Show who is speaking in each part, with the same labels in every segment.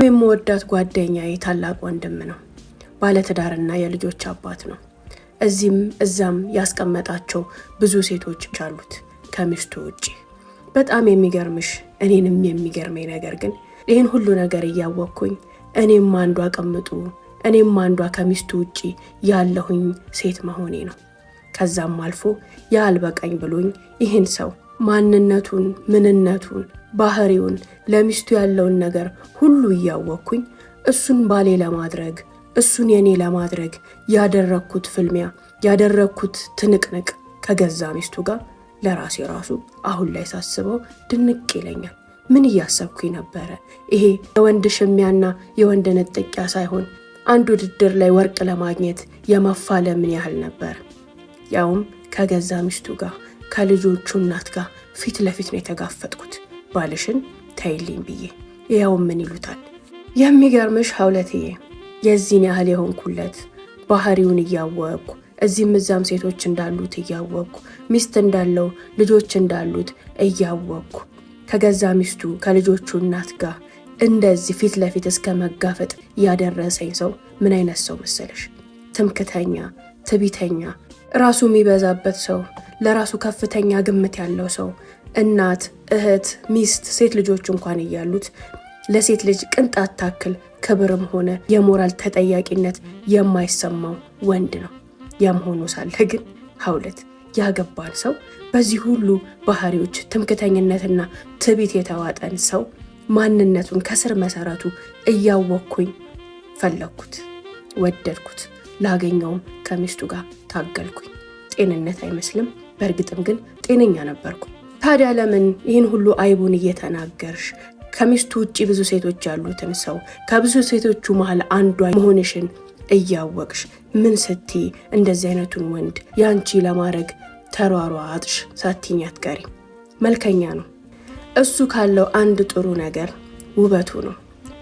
Speaker 1: የምወዳት ጓደኛዬ ታላቅ ወንድም ነው። ባለትዳርና የልጆች አባት ነው። እዚህም እዛም ያስቀመጣቸው ብዙ ሴቶች አሉት ከሚስቱ ውጪ። በጣም የሚገርምሽ እኔንም የሚገርመኝ ነገር ግን ይህን ሁሉ ነገር እያወቅኩኝ እኔም አንዷ ቀምጡ እኔም አንዷ ከሚስቱ ውጪ ያለሁኝ ሴት መሆኔ ነው። ከዛም አልፎ ያልበቃኝ ብሎኝ ይህን ሰው ማንነቱን፣ ምንነቱን፣ ባህሪውን፣ ለሚስቱ ያለውን ነገር ሁሉ እያወቅኩኝ እሱን ባሌ ለማድረግ እሱን የኔ ለማድረግ ያደረኩት ፍልሚያ ያደረኩት ትንቅንቅ ከገዛ ሚስቱ ጋር ለራሴ ራሱ አሁን ላይ ሳስበው ድንቅ ይለኛል። ምን እያሰብኩኝ ነበረ? ይሄ የወንድ ሽሚያና የወንድ ንጥቂያ ሳይሆን አንድ ውድድር ላይ ወርቅ ለማግኘት የመፋለምን ያህል ነበር። ያውም ከገዛ ሚስቱ ጋር ከልጆቹ እናት ጋር ፊት ለፊት ነው የተጋፈጥኩት። ባልሽን ተይልኝ ብዬ ያው ምን ይሉታል። የሚገርምሽ ሀውለትዬ የዚህን ያህል የሆንኩለት ባህሪውን እያወቅኩ እዚህም እዛም ሴቶች እንዳሉት እያወቅኩ ሚስት እንዳለው ልጆች እንዳሉት እያወቅኩ ከገዛ ሚስቱ ከልጆቹ እናት ጋር እንደዚህ ፊት ለፊት እስከ መጋፈጥ ያደረሰኝ ሰው ምን አይነት ሰው መሰለሽ? ትምክተኛ፣ ትቢተኛ፣ ራሱ የሚበዛበት ሰው፣ ለራሱ ከፍተኛ ግምት ያለው ሰው፣ እናት፣ እህት፣ ሚስት፣ ሴት ልጆች እንኳን እያሉት ለሴት ልጅ ቅንጣት ታክል ክብርም ሆነ የሞራል ተጠያቂነት የማይሰማው ወንድ ነው። ያም ሆኖ ሳለ ግን ሀውለት ያገባን ሰው በዚህ ሁሉ ባህሪዎች ትምክተኝነትና ትቢት የተዋጠን ሰው ማንነቱን ከስር መሰረቱ እያወቅኩኝ ፈለግኩት፣ ወደድኩት፣ ላገኘውም ከሚስቱ ጋር ታገልኩኝ። ጤንነት አይመስልም፣ በእርግጥም ግን ጤነኛ ነበርኩ። ታዲያ ለምን ይህን ሁሉ አይቡን እየተናገርሽ ከሚስቱ ውጪ ብዙ ሴቶች ያሉትን ሰው ከብዙ ሴቶቹ መሃል አንዷ መሆንሽን እያወቅሽ ምን ስትይ እንደዚህ አይነቱን ወንድ ያንቺ ለማድረግ ተሯሯጥሽ ሳትይኝ አትቀሪ? መልከኛ ነው። እሱ ካለው አንድ ጥሩ ነገር ውበቱ ነው።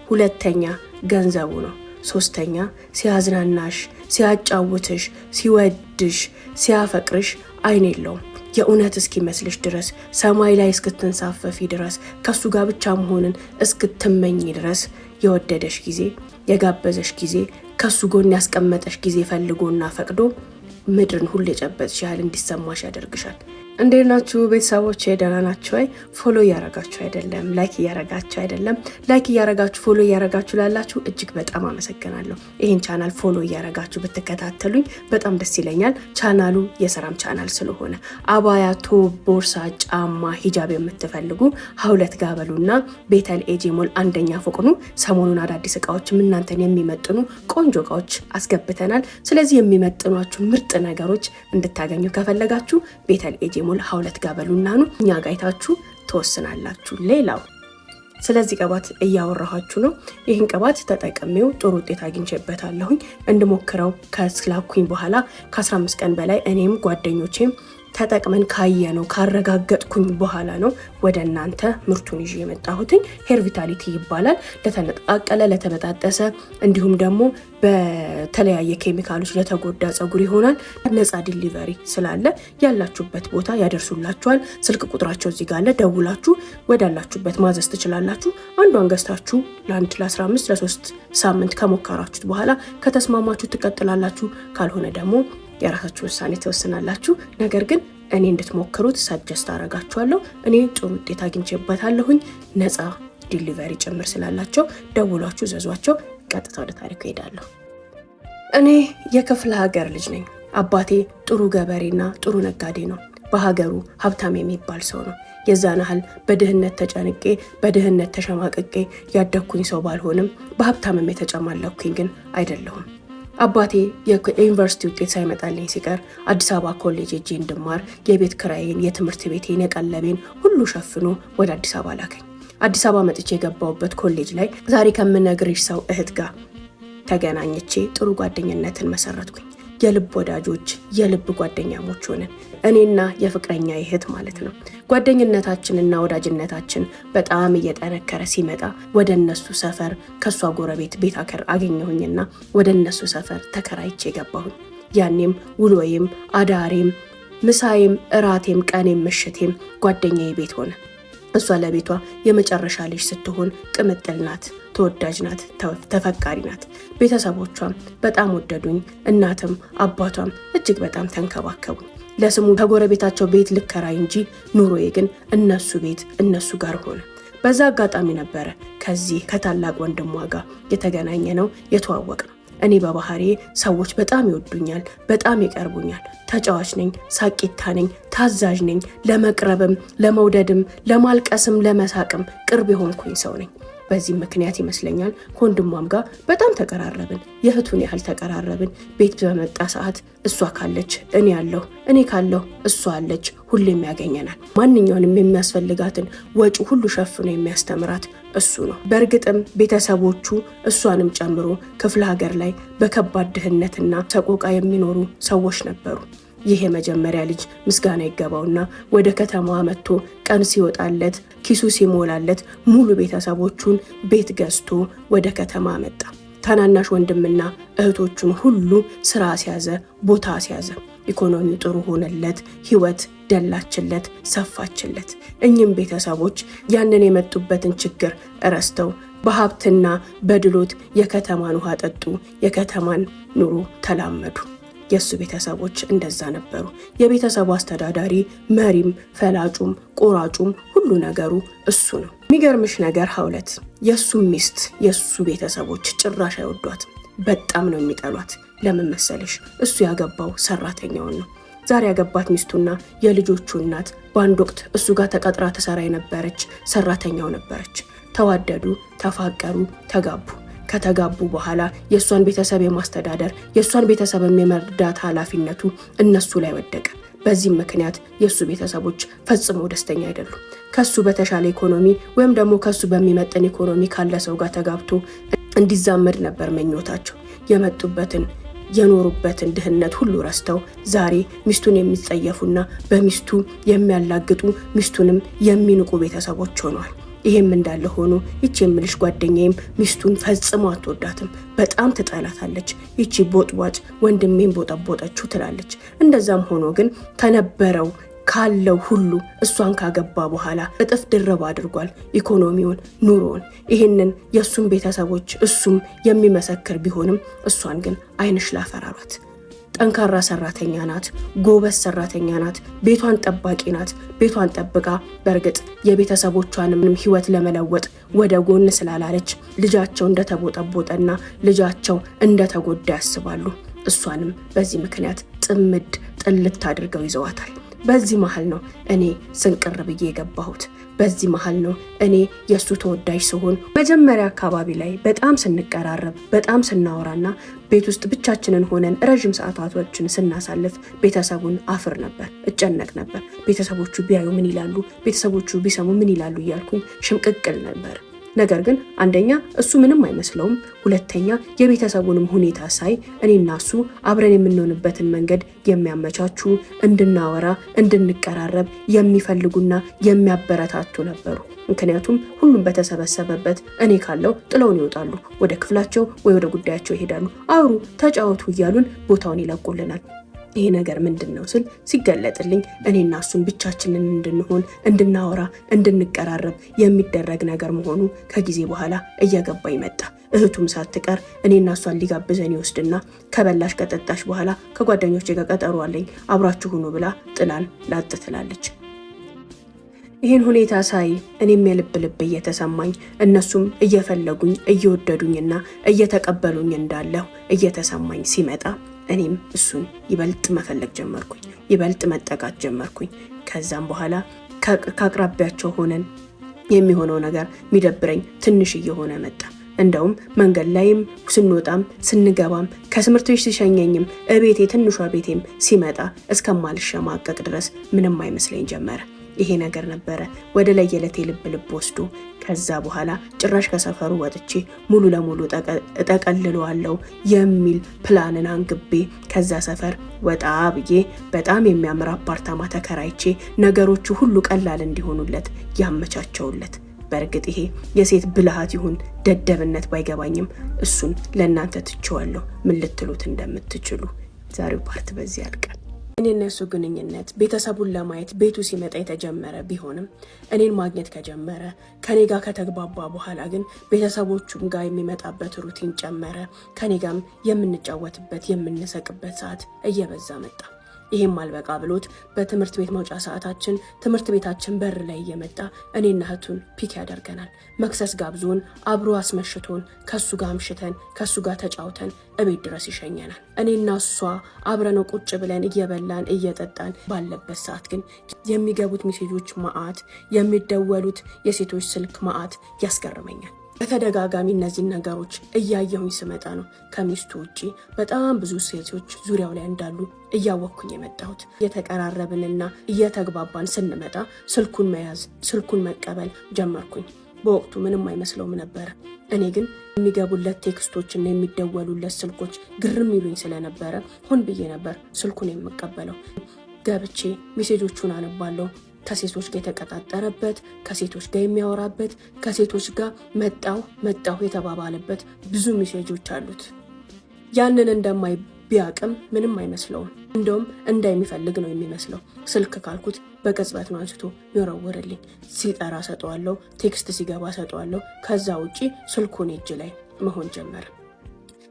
Speaker 1: ሁለተኛ ገንዘቡ ነው። ሶስተኛ ሲያዝናናሽ፣ ሲያጫውትሽ፣ ሲወድሽ፣ ሲያፈቅርሽ አይን የለውም። የእውነት እስኪመስልሽ ድረስ ሰማይ ላይ እስክትንሳፈፊ ድረስ ከሱ ጋር ብቻ መሆንን እስክትመኝ ድረስ የወደደሽ ጊዜ፣ የጋበዘሽ ጊዜ፣ ከሱ ጎን ያስቀመጠሽ ጊዜ ፈልጎና ፈቅዶ ምድርን ሁሉ የጨበጥሽ ያህል እንዲሰማሽ ያደርግሻል። እንዴት ናችሁ ቤተሰቦች? ደህና ናችሁ ወይ? ፎሎ እያረጋችሁ አይደለም? ላይክ እያረጋችሁ አይደለም? ላይክ እያረጋችሁ ፎሎ እያረጋችሁ ላላችሁ እጅግ በጣም አመሰግናለሁ። ይህን ቻናል ፎሎ እያረጋችሁ ብትከታተሉኝ በጣም ደስ ይለኛል። ቻናሉ የሰራም ቻናል ስለሆነ አባያ፣ ቶፕ፣ ቦርሳ፣ ጫማ፣ ሂጃብ የምትፈልጉ ሀውለት ጋበሉና ቤተል ኤጂ ሞል አንደኛ ፎቅ ነው። ሰሞኑን አዳዲስ እቃዎችም እናንተን የሚመጥኑ ቆንጆ እቃዎች አስገብተናል። ስለዚህ የሚመጥኗችሁ ምርጥ ነገሮች እንድታገኙ ከፈለጋችሁ ቤተል ኤጂ ሞል ሀውለት ጋበሉና ነው እኛ ጋይታችሁ ተወስናላችሁ። ሌላው ስለዚህ ቅባት እያወራኋችሁ ነው። ይህን ቅባት ተጠቅሜው ጥሩ ውጤት አግኝቼበታለሁኝ። እንድሞክረው ከስላኩኝ በኋላ ከ15 ቀን በላይ እኔም ጓደኞቼም ተጠቅመን ካየነው ካረጋገጥኩኝ በኋላ ነው ወደ እናንተ ምርቱን ይዤ የመጣሁትኝ። ሄር ቪታሊቲ ይባላል። ለተነቃቀለ ለተበጣጠሰ እንዲሁም ደግሞ በተለያየ ኬሚካሎች ለተጎዳ ጸጉር ይሆናል። ነፃ ዲሊቨሪ ስላለ ያላችሁበት ቦታ ያደርሱላችኋል። ስልክ ቁጥራቸው እዚህ ጋር አለ። ደውላችሁ ወዳላችሁበት ማዘዝ ትችላላችሁ። አንዷን ገዝታችሁ ለአንድ ለ15 ለ3 ሳምንት ከሞከራችሁት በኋላ ከተስማማችሁ ትቀጥላላችሁ። ካልሆነ ደግሞ የራሳችሁ ውሳኔ ተወስናላችሁ። ነገር ግን እኔ እንድትሞክሩት ሰጀስት አረጋችኋለሁ። እኔ ጥሩ ውጤት አግኝቼበታለሁኝ። ነፃ ዲሊቨሪ ጭምር ስላላቸው ደውሏችሁ ዘዟቸው። ቀጥታ ወደ ታሪኩ ሄዳለሁ። እኔ የክፍለ ሀገር ልጅ ነኝ። አባቴ ጥሩ ገበሬና ጥሩ ነጋዴ ነው። በሀገሩ ሀብታም የሚባል ሰው ነው። የዛን ያህል በድህነት ተጨንቄ በድህነት ተሸማቅቄ ያደግኩኝ ሰው ባልሆንም በሀብታምም የተጨማለኩኝ ግን አይደለሁም። አባቴ የዩኒቨርሲቲ ውጤት ሳይመጣልኝ ሲቀር አዲስ አበባ ኮሌጅ ሄጄ እንድማር የቤት ክራዬን፣ የትምህርት ቤቴን፣ የቀለቤን ሁሉ ሸፍኖ ወደ አዲስ አበባ ላከኝ። አዲስ አበባ መጥቼ የገባሁበት ኮሌጅ ላይ ዛሬ ከምነግርሽ ሰው እህት ጋር ተገናኝቼ ጥሩ ጓደኝነትን መሰረትኩኝ። የልብ ወዳጆች፣ የልብ ጓደኛሞች ሆነን እኔና የፍቅረኛ እህት ማለት ነው። ጓደኝነታችንና ወዳጅነታችን በጣም እየጠነከረ ሲመጣ ወደ እነሱ ሰፈር ከሷ ጎረቤት ቤት አገኘሁኝና ወደ እነሱ ሰፈር ተከራይቼ ገባሁኝ። ያኔም ውሎዬም አዳሬም ምሳዬም እራቴም ቀኔም ምሽቴም ጓደኛዬ ቤት ሆነ። እሷ ለቤቷ የመጨረሻ ልጅ ስትሆን ቅምጥል ናት፣ ተወዳጅ ናት፣ ተፈቃሪ ናት። ቤተሰቦቿም በጣም ወደዱኝ። እናትም አባቷም እጅግ በጣም ተንከባከቡኝ። ለስሙ ከጎረቤታቸው ቤት ልከራይ እንጂ ኑሮዬ ግን እነሱ ቤት እነሱ ጋር ሆነ። በዛ አጋጣሚ ነበረ ከዚህ ከታላቅ ወንድሟ ጋር የተገናኘ ነው የተዋወቅ ነው። እኔ በባህሪ ሰዎች በጣም ይወዱኛል፣ በጣም ይቀርቡኛል። ተጫዋች ነኝ፣ ሳቂታ ነኝ፣ ታዛዥ ነኝ። ለመቅረብም ለመውደድም ለማልቀስም ለመሳቅም ቅርብ የሆንኩኝ ሰው ነኝ። በዚህ ምክንያት ይመስለኛል ከወንድሟም ጋር በጣም ተቀራረብን። የእህቱን ያህል ተቀራረብን። ቤት በመጣ ሰዓት እሷ ካለች እኔ ያለሁ፣ እኔ ካለሁ እሷ አለች። ሁሌም ያገኘናል። ማንኛውንም የሚያስፈልጋትን ወጪ ሁሉ ሸፍኖ የሚያስተምራት እሱ ነው። በእርግጥም ቤተሰቦቹ እሷንም ጨምሮ ክፍለ ሀገር ላይ በከባድ ድህነትና ሰቆቃ የሚኖሩ ሰዎች ነበሩ። ይህ የመጀመሪያ ልጅ ምስጋና ይገባውና ወደ ከተማዋ መጥቶ ቀን ሲወጣለት ኪሱ ሲሞላለት ሙሉ ቤተሰቦቹን ቤት ገዝቶ ወደ ከተማ መጣ። ታናናሽ ወንድምና እህቶቹን ሁሉ ስራ ሲያዘ፣ ቦታ ሲያዘ። ኢኮኖሚው ጥሩ ሆነለት፣ ህይወት ደላችለት፣ ሰፋችለት። እኚህም ቤተሰቦች ያንን የመጡበትን ችግር እረስተው በሀብትና በድሎት የከተማን ውሃ ጠጡ፣ የከተማን ኑሮ ተላመዱ። የሱ ቤተሰቦች እንደዛ ነበሩ። የቤተሰቡ አስተዳዳሪ መሪም ፈላጩም ቆራጩም ሁሉ ነገሩ እሱ ነው። የሚገርምሽ ነገር ሀውለት የሱ ሚስት የሱ ቤተሰቦች ጭራሽ አይወዷትም። በጣም ነው የሚጠሏት። ለምን መሰለሽ? እሱ ያገባው ሰራተኛውን ነው። ዛሬ ያገባት ሚስቱና የልጆቹ እናት በአንድ ወቅት እሱ ጋር ተቀጥራ ተሰራ የነበረች ሰራተኛው ነበረች። ተዋደዱ፣ ተፋቀሩ፣ ተጋቡ። ከተጋቡ በኋላ የሷን ቤተሰብ የማስተዳደር የሷን ቤተሰብ የመርዳት ኃላፊነቱ እነሱ ላይ ወደቀ። በዚህ ምክንያት የሱ ቤተሰቦች ፈጽሞ ደስተኛ አይደሉም። ከሱ በተሻለ ኢኮኖሚ ወይም ደግሞ ከሱ በሚመጥን ኢኮኖሚ ካለ ሰው ጋር ተጋብቶ እንዲዛመድ ነበር መኞታቸው። የመጡበትን የኖሩበትን ድህነት ሁሉ ረስተው ዛሬ ሚስቱን የሚጸየፉና በሚስቱ የሚያላግጡ ሚስቱንም የሚንቁ ቤተሰቦች ሆነዋል። ይሄም እንዳለ ሆኖ ይቺ የምልሽ ጓደኛዬም ሚስቱን ፈጽሞ አትወዳትም። በጣም ትጠላታለች። ይቺ ቦጥቧጭ ወንድሜን ቦጠቦጠችው ትላለች። እንደዛም ሆኖ ግን ከነበረው ካለው ሁሉ እሷን ካገባ በኋላ እጥፍ ድርብ አድርጓል ኢኮኖሚውን፣ ኑሮውን። ይህንን የእሱም ቤተሰቦች እሱም የሚመሰክር ቢሆንም እሷን ግን አይንሽ ላፈራሯት። ጠንካራ ሰራተኛ ናት፣ ጎበዝ ሰራተኛ ናት፣ ቤቷን ጠባቂ ናት። ቤቷን ጠብቃ በእርግጥ የቤተሰቦቿንም ህይወት ለመለወጥ ወደ ጎን ስላላለች ልጃቸው እንደተቦጠቦጠና ልጃቸው እንደተጎዳ ያስባሉ። እሷንም በዚህ ምክንያት ጥምድ ጥልት አድርገው ይዘዋታል። በዚህ መሃል ነው እኔ ስንቅር ብዬ የገባሁት። በዚህ መሃል ነው እኔ የሱ ተወዳጅ ሲሆን መጀመሪያ አካባቢ ላይ በጣም ስንቀራረብ በጣም ስናወራና ቤት ውስጥ ብቻችንን ሆነን ረጅም ሰዓታቶችን ስናሳልፍ ቤተሰቡን አፍር ነበር፣ እጨነቅ ነበር። ቤተሰቦቹ ቢያዩ ምን ይላሉ፣ ቤተሰቦቹ ቢሰሙ ምን ይላሉ እያልኩኝ ሽምቅቅል ነበር። ነገር ግን አንደኛ እሱ ምንም አይመስለውም፣ ሁለተኛ የቤተሰቡንም ሁኔታ ሳይ እኔና እሱ አብረን የምንሆንበትን መንገድ የሚያመቻቹ እንድናወራ እንድንቀራረብ የሚፈልጉና የሚያበረታቱ ነበሩ። ምክንያቱም ሁሉም በተሰበሰበበት እኔ ካለው ጥለውን ይወጣሉ፣ ወደ ክፍላቸው ወይ ወደ ጉዳያቸው ይሄዳሉ። አውሩ፣ ተጫወቱ እያሉን ቦታውን ይለቁልናል። ይሄ ነገር ምንድነው ስል ሲገለጥልኝ እኔና እሱን ብቻችንን እንድንሆን እንድናወራ እንድንቀራረብ የሚደረግ ነገር መሆኑ ከጊዜ በኋላ እየገባኝ መጣ። እህቱም ሳትቀር እኔና እሷን ሊጋብዘን ይወስድና ከበላሽ ከጠጣሽ በኋላ ከጓደኞቼ ጋር ቀጠሮ አለኝ አብራችሁ ሁኑ ብላ ጥላን ላጥ ትላለች። ይህን ሁኔታ ሳይ እኔም የልብ ልብ እየተሰማኝ እነሱም እየፈለጉኝ እየወደዱኝና እየተቀበሉኝ እንዳለሁ እየተሰማኝ ሲመጣ እኔም እሱን ይበልጥ መፈለግ ጀመርኩኝ፣ ይበልጥ መጠቃት ጀመርኩኝ። ከዛም በኋላ ከአቅራቢያቸው ሆነን የሚሆነው ነገር የሚደብረኝ ትንሽ እየሆነ መጣ። እንደውም መንገድ ላይም ስንወጣም ስንገባም ከትምህርት ቤት ሲሸኘኝም እቤቴ ትንሿ ቤቴም ሲመጣ እስከማልሸማቀቅ ድረስ ምንም አይመስለኝ ጀመረ። ይሄ ነገር ነበረ ወደ ለየለቴ ልብ ወስዶ ከዛ በኋላ ጭራሽ ከሰፈሩ ወጥቼ ሙሉ ለሙሉ እጠቀልለዋለሁ የሚል ፕላንን አንግቤ ከዛ ሰፈር ወጣ ብዬ በጣም የሚያምር አፓርታማ ተከራይቼ ነገሮቹ ሁሉ ቀላል እንዲሆኑለት ያመቻቸውለት። በእርግጥ ይሄ የሴት ብልሃት ይሁን ደደብነት ባይገባኝም እሱን ለእናንተ ትቼዋለሁ፣ ምን ልትሉት እንደምትችሉ። ዛሬው ፓርት በዚህ ያልቃል። እኔና እሱ ግንኙነት ቤተሰቡን ለማየት ቤቱ ሲመጣ የተጀመረ ቢሆንም እኔን ማግኘት ከጀመረ ከኔ ጋር ከተግባባ በኋላ ግን ቤተሰቦቹም ጋር የሚመጣበት ሩቲን ጨመረ። ከኔ ጋርም የምንጫወትበት የምንሰቅበት ሰዓት እየበዛ መጣ። ይሄም አልበቃ ብሎት በትምህርት ቤት መውጫ ሰዓታችን ትምህርት ቤታችን በር ላይ እየመጣ እኔና እህቱን ፒክ ያደርገናል። መክሰስ ጋብዞን አብሮ አስመሽቶን ከሱ ጋር አምሽተን ከሱ ጋር ተጫውተን እቤት ድረስ ይሸኘናል። እኔና እሷ አብረነው ቁጭ ብለን እየበላን እየጠጣን ባለበት ሰዓት ግን የሚገቡት ሜሴጆች መዓት፣ የሚደወሉት የሴቶች ስልክ መዓት ያስገርመኛል። በተደጋጋሚ እነዚህ ነገሮች እያየሁኝ ስመጣ ነው ከሚስቱ ውጪ በጣም ብዙ ሴቶች ዙሪያው ላይ እንዳሉ እያወቅኩኝ የመጣሁት። እየተቀራረብንና እየተግባባን ስንመጣ ስልኩን መያዝ ስልኩን መቀበል ጀመርኩኝ። በወቅቱ ምንም አይመስለውም ነበር። እኔ ግን የሚገቡለት ቴክስቶችና የሚደወሉለት ስልኮች ግርም ይሉኝ ስለነበረ ሆን ብዬ ነበር ስልኩን የምቀበለው። ገብቼ ሜሴጆቹን አነባለሁ። ከሴቶች ጋር የተቀጣጠረበት፣ ከሴቶች ጋር የሚያወራበት፣ ከሴቶች ጋር መጣው የተባባለበት ብዙ ሜሴጆች አሉት። ያንን እንደማይ ቢያቅም ምንም አይመስለውም። እንደውም እንዳይሚፈልግ ነው የሚመስለው። ስልክ ካልኩት በቅጽበት ነው አንስቶ ይወረውርልኝ። ሲጠራ ሰጠዋለሁ፣ ቴክስት ሲገባ ሰጠዋለሁ። ከዛ ውጪ ስልኩን እጅ ላይ መሆን ጀመረ።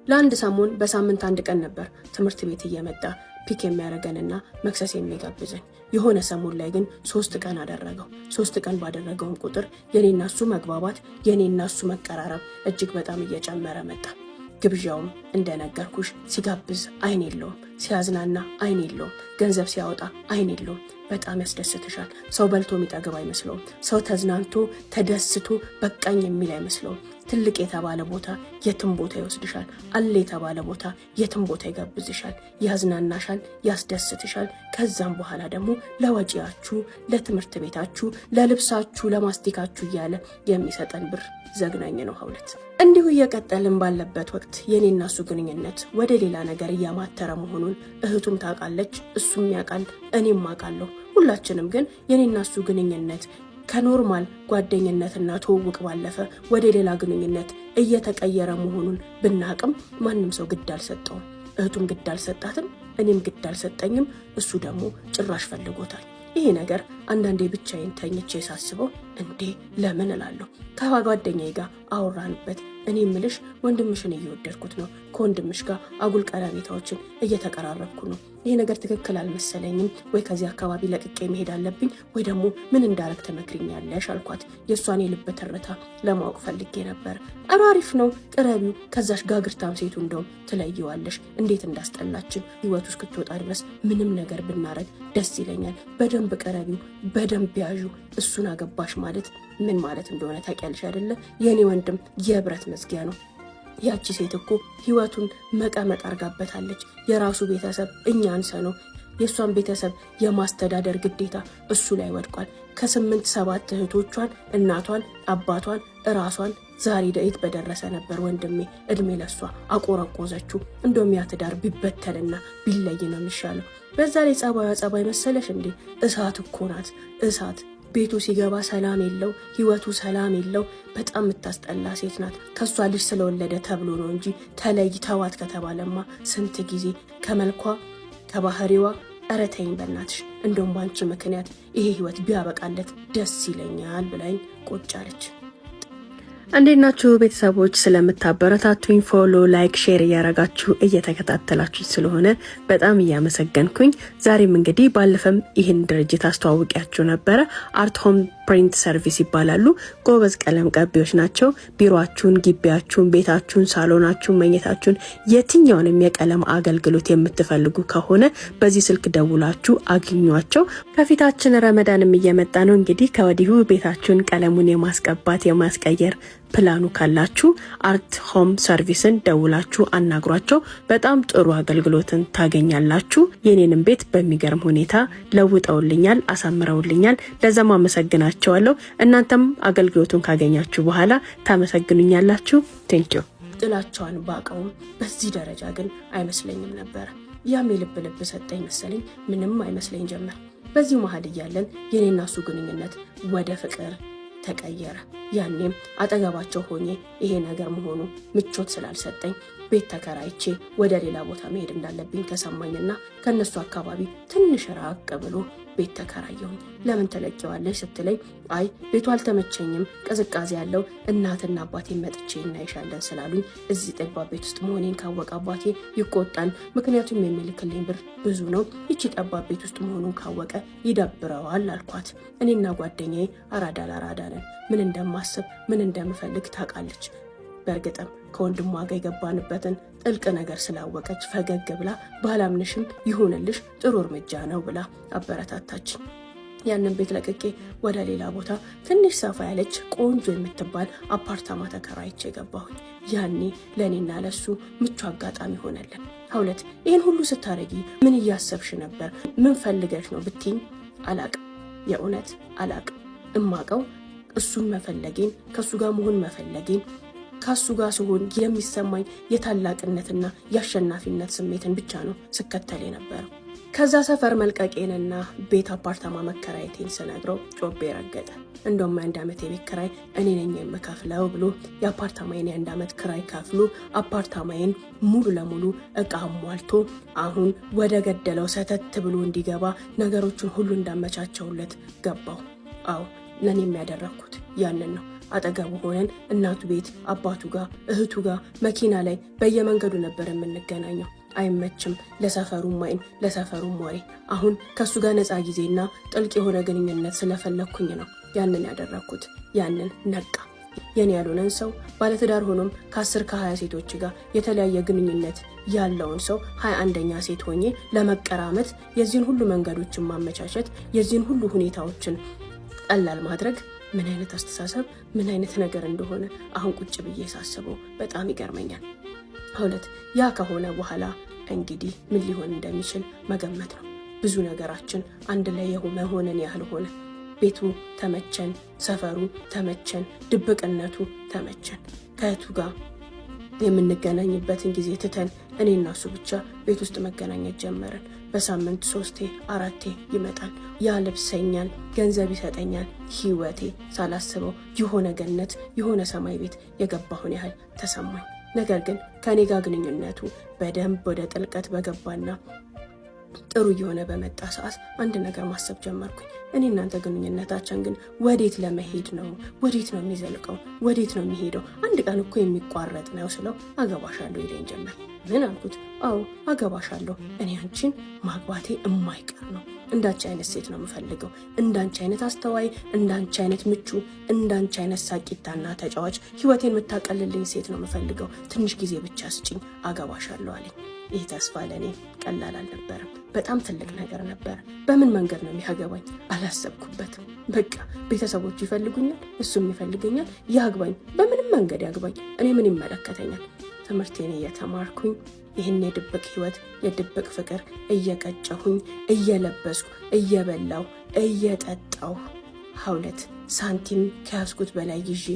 Speaker 1: ለአንድ ሰሞን በሳምንት አንድ ቀን ነበር ትምህርት ቤት እየመጣ ፒክ የሚያደርገንና መክሰስ የሚጋብዘን። የሆነ ሰሞን ላይ ግን 3 ቀን አደረገው። 3 ቀን ባደረገውም ቁጥር የኔና እሱ መግባባት የኔና እሱ መቀራረብ እጅግ በጣም እየጨመረ መጣ። ግብዣውም እንደነገርኩሽ ሲጋብዝ አይን የለውም፣ ሲያዝናና አይን የለውም፣ ገንዘብ ሲያወጣ አይን የለውም። በጣም ያስደስትሻል። ሰው በልቶ የሚጠግብ አይመስለውም። ሰው ተዝናንቶ ተደስቶ በቃኝ የሚል አይመስለውም። ትልቅ የተባለ ቦታ የትም ቦታ ይወስድሻል። አለ የተባለ ቦታ የትም ቦታ ይጋብዝሻል፣ ያዝናናሻል፣ ያስደስትሻል። ከዛም በኋላ ደግሞ ለወጪያችሁ፣ ለትምህርት ቤታችሁ፣ ለልብሳችሁ፣ ለማስቲካችሁ እያለ የሚሰጠን ብር ዘግናኝ ነው ሀውለት። እንዲሁ እየቀጠልን ባለበት ወቅት የኔና እሱ ግንኙነት ወደ ሌላ ነገር እያማተረ መሆኑን እህቱም ታውቃለች፣ እሱም ያውቃል፣ እኔም አውቃለሁ። ሁላችንም ግን የኔና እሱ ግንኙነት ከኖርማል ጓደኝነትና ትውውቅ ባለፈ ወደ ሌላ ግንኙነት እየተቀየረ መሆኑን ብናቅም ማንም ሰው ግድ አልሰጠውም። እህቱም ግድ አልሰጣትም፣ እኔም ግድ አልሰጠኝም። እሱ ደግሞ ጭራሽ ፈልጎታል። ይሄ ነገር አንዳንዴ ብቻዬን ተኝቼ ሳስበው እንዴ ለምን እላለሁ። ከጓደኛዬ ጋር አወራንበት። እኔ ምልሽ ወንድምሽን እየወደድኩት ነው፣ ከወንድምሽ ጋር አጉል ቀረቤታዎችን እየተቀራረብኩ ነው። ይሄ ነገር ትክክል አልመሰለኝም። ወይ ከዚህ አካባቢ ለቅቄ መሄድ አለብኝ ወይ ደግሞ ምን እንዳረግ ትመክሪኛለሽ አልኳት። የእሷን የልብ ትርታ ለማወቅ ፈልጌ ነበር። አሪፍ ነው ቅረቢው፣ ከዛሽ ጋግርታም ሴቱ እንደውም ትለየዋለሽ። እንዴት እንዳስጠላችን ህይወቱ እስክትወጣ ድረስ ምንም ነገር ብናረግ ደስ ይለኛል። በደንብ ቅረቢው፣ በደንብ ያዡ። እሱን አገባሽ ማለት ምን ማለት እንደሆነ ታውቂያለሽ አይደለ? የኔ ወንድም የብረት መዝጊያ ነው። ያቺ ሴት እኮ ህይወቱን መቀመቅ አርጋበታለች። የራሱ ቤተሰብ እኛ አንሰ ነው የእሷን ቤተሰብ የማስተዳደር ግዴታ እሱ ላይ ወድቋል። ከ8-7 እህቶቿን፣ እናቷን፣ አባቷን፣ እራሷን ዛሬ ደይት በደረሰ ነበር ወንድሜ። እድሜ ለሷ አቆረቆዘችው። እንደውም ያ ትዳር ቢበተልና ቢለይ ነው የሚሻለው። በዛ ላይ ጸባይ መሰለሽ እንዴ? እሳት እኮ ናት እሳት። ቤቱ ሲገባ ሰላም የለው፣ ህይወቱ ሰላም የለው። በጣም የምታስጠላ ሴት ናት። ከሷ ልጅ ስለወለደ ተብሎ ነው እንጂ ተለይተዋት ከተባለማ ስንት ጊዜ ከመልኳ ከባህሪዋ ኧረ ተይኝ በእናትሽ፣ እንደውም ባንቺ ምክንያት ይሄ ህይወት ቢያበቃለት ደስ ይለኛል ብላኝ ቁጭ አለች። እንዴት ናችሁ ቤተሰቦች? ስለምታበረታቱኝ ፎሎ፣ ላይክ፣ ሼር እያረጋችሁ እየተከታተላችሁ ስለሆነ በጣም እያመሰገንኩኝ ዛሬም እንግዲህ ባለፈም ይህን ድርጅት አስተዋውቂያችሁ ነበረ። አርት ሆም ፕሪንት ሰርቪስ ይባላሉ። ጎበዝ ቀለም ቀቢዎች ናቸው። ቢሮአችሁን፣ ግቢያችሁን፣ ቤታችሁን፣ ሳሎናችሁን፣ መኝታችሁን የትኛውንም የቀለም አገልግሎት የምትፈልጉ ከሆነ በዚህ ስልክ ደውላችሁ አግኟቸው። ከፊታችን ረመዳንም እየመጣ ነው። እንግዲህ ከወዲሁ ቤታችሁን ቀለሙን የማስቀባት የማስቀየር ፕላኑ ካላችሁ አርት ሆም ሰርቪስን ደውላችሁ አናግሯቸው። በጣም ጥሩ አገልግሎትን ታገኛላችሁ። የኔንም ቤት በሚገርም ሁኔታ ለውጠውልኛል፣ አሳምረውልኛል። ለዛም አመሰግናቸዋለሁ። እናንተም አገልግሎቱን ካገኛችሁ በኋላ ታመሰግኑኛላችሁ። ቴንኪዩ። ጥላቸዋን ባቀውም በዚህ ደረጃ ግን አይመስለኝም ነበር። ያም ልብ ሰጠኝ መሰለኝ። ምንም አይመስለኝ ጀመር። በዚህ መሀል እያለን የኔና እሱ ግንኙነት ወደ ፍቅር ተቀየረ። ያኔም አጠገባቸው ሆኜ ይሄ ነገር መሆኑ ምቾት ስላልሰጠኝ ቤት ተከራይቼ ወደ ሌላ ቦታ መሄድ እንዳለብኝ ተሰማኝና ከነሱ አካባቢ ትንሽ ራቅ ብሎ ቤት ተከራየሁኝ። ለምን ተለቂዋለሽ ስትለኝ አይ ቤቱ አልተመቸኝም፣ ቅዝቃዜ ያለው እናትና አባቴ መጥቼ እናይሻለን ስላሉኝ እዚህ ጠባብ ቤት ውስጥ መሆኔን ካወቀ አባቴ ይቆጣል። ምክንያቱም የሚልክልኝ ብር ብዙ ነው። ይቺ ጠባብ ቤት ውስጥ መሆኑን ካወቀ ይደብረዋል አልኳት። እኔና ጓደኛዬ አራዳ ለአራዳ ነን። ምን እንደማስብ ምን እንደምፈልግ ታውቃለች። በእርግጥም ከወንድሟ ጋር የገባንበትን ጥልቅ ነገር ስላወቀች ፈገግ ብላ ባላምንሽም ይሁንልሽ ጥሩ እርምጃ ነው ብላ አበረታታች። ያንን ቤት ለቅቄ ወደ ሌላ ቦታ ትንሽ ሰፋ ያለች ቆንጆ የምትባል አፓርታማ ተከራይቼ ገባሁኝ። ያኔ ለእኔና ለሱ ምቹ አጋጣሚ ሆነልን። ሀውለት ይህን ሁሉ ስታረጊ ምን እያሰብሽ ነበር? ምን ፈልገሽ ነው ብትኝ አላቅም። የእውነት አላቅም። እማቀው እሱን መፈለጌን ከሱ ጋር መሆን መፈለጌን ከሱ ጋር ሲሆን የሚሰማኝ የታላቅነትና የአሸናፊነት ስሜትን ብቻ ነው ስከተል የነበረው። ከዛ ሰፈር መልቀቄንና ቤት አፓርታማ መከራየቴን ስነግረው ጮቤ ረገጠ። እንደውም 1 ዓመት የቤት ክራይ እኔ ነኝ የምከፍለው ብሎ የአፓርታማዬን የ1 ዓመት ክራይ ከፍሎ አፓርታማዬን ሙሉ ለሙሉ እቃ ሟልቶ አሁን ወደ ገደለው ሰተት ብሎ እንዲገባ ነገሮችን ሁሉ እንዳመቻቸውለት ገባው። አዎ ለኔ የሚያደረኩት ያንን ነው። አጠገቡ ሆነን እናቱ ቤት፣ አባቱ ጋር፣ እህቱ ጋር መኪና ላይ በየመንገዱ ነበር የምንገናኘው። አይመችም ለሰፈሩም አይን ለሰፈሩም ወሬ። አሁን ከሱ ጋር ነፃ ጊዜና ጥልቅ የሆነ ግንኙነት ስለፈለኩኝ ነው ያንን ያደረኩት። ያንን ነቃ የኔ ያልሆነን ሰው ባለትዳር ሆኖም ከ10 ከ20 ሴቶች ጋር የተለያየ ግንኙነት ያለውን ሰው 21ኛ ሴት ሆኜ ለመቀራመት የዚህን ሁሉ መንገዶችን ማመቻቸት የዚህን ሁሉ ሁኔታዎችን ቀላል ማድረግ ምን አይነት አስተሳሰብ ምን አይነት ነገር እንደሆነ አሁን ቁጭ ብዬ ሳስበው በጣም ይገርመኛል። ሁለት ያ ከሆነ በኋላ እንግዲህ ምን ሊሆን እንደሚችል መገመት ነው። ብዙ ነገራችን አንድ ላይ መሆንን ያህል ሆነ። ቤቱ ተመቸን፣ ሰፈሩ ተመቸን፣ ድብቅነቱ ተመቸን። ከእቱ ጋር የምንገናኝበትን ጊዜ ትተን እኔና እሱ ብቻ ቤት ውስጥ መገናኘት ጀመርን። በሳምንት 3 4 ይመጣል፣ ያለብሰኛል፣ ገንዘብ ይሰጠኛል። ህይወቴ ሳላስበው የሆነ ገነት የሆነ ሰማይ ቤት የገባሁን ያህል ተሰማኝ። ነገር ግን ከኔ ጋር ግንኙነቱ በደንብ ወደ ጥልቀት በገባና ጥሩ የሆነ በመጣ ሰዓት አንድ ነገር ማሰብ ጀመርኩኝ። እኔ እናንተ ግንኙነታችን ግን ወዴት ለመሄድ ነው? ወዴት ነው የሚዘልቀው? ወዴት ነው የሚሄደው? አንድ ቀን እኮ የሚቋረጥ ነው ስለው አገባሻለሁ ይለኝ ጀመር። ምን አልኩት? አዎ አገባሻለሁ፣ እኔ አንቺን ማግባቴ የማይቀር ነው። እንዳንቺ አይነት ሴት ነው የምፈልገው። እንዳንቺ አይነት አስተዋይ፣ እንዳንቺ አይነት ምቹ፣ እንዳንቺ አይነት ሳቂታና ተጫዋች ህይወቴን የምታቀልልኝ ሴት ነው የምፈልገው። ትንሽ ጊዜ ብቻ ስጭኝ፣ አገባሻለሁ አለኝ። ይህ ተስፋ ለእኔ ቀላል አልነበረም። በጣም ትልቅ ነገር ነበር። በምን መንገድ ነው የሚያገባኝ? አላሰብኩበትም። በቃ ቤተሰቦቹ ይፈልጉኛል፣ እሱም ይፈልገኛል፣ ያግባኝ፣ በምንም መንገድ ያግባኝ፣ እኔ ምን ይመለከተኛል? ትምህርቴን እየተማርኩኝ ይህን የድብቅ ህይወት የድብቅ ፍቅር እየቀጨሁኝ እየለበስኩ እየበላው እየጠጣው ሀውለት ሳንቲም ከያዝኩት በላይ ይዤ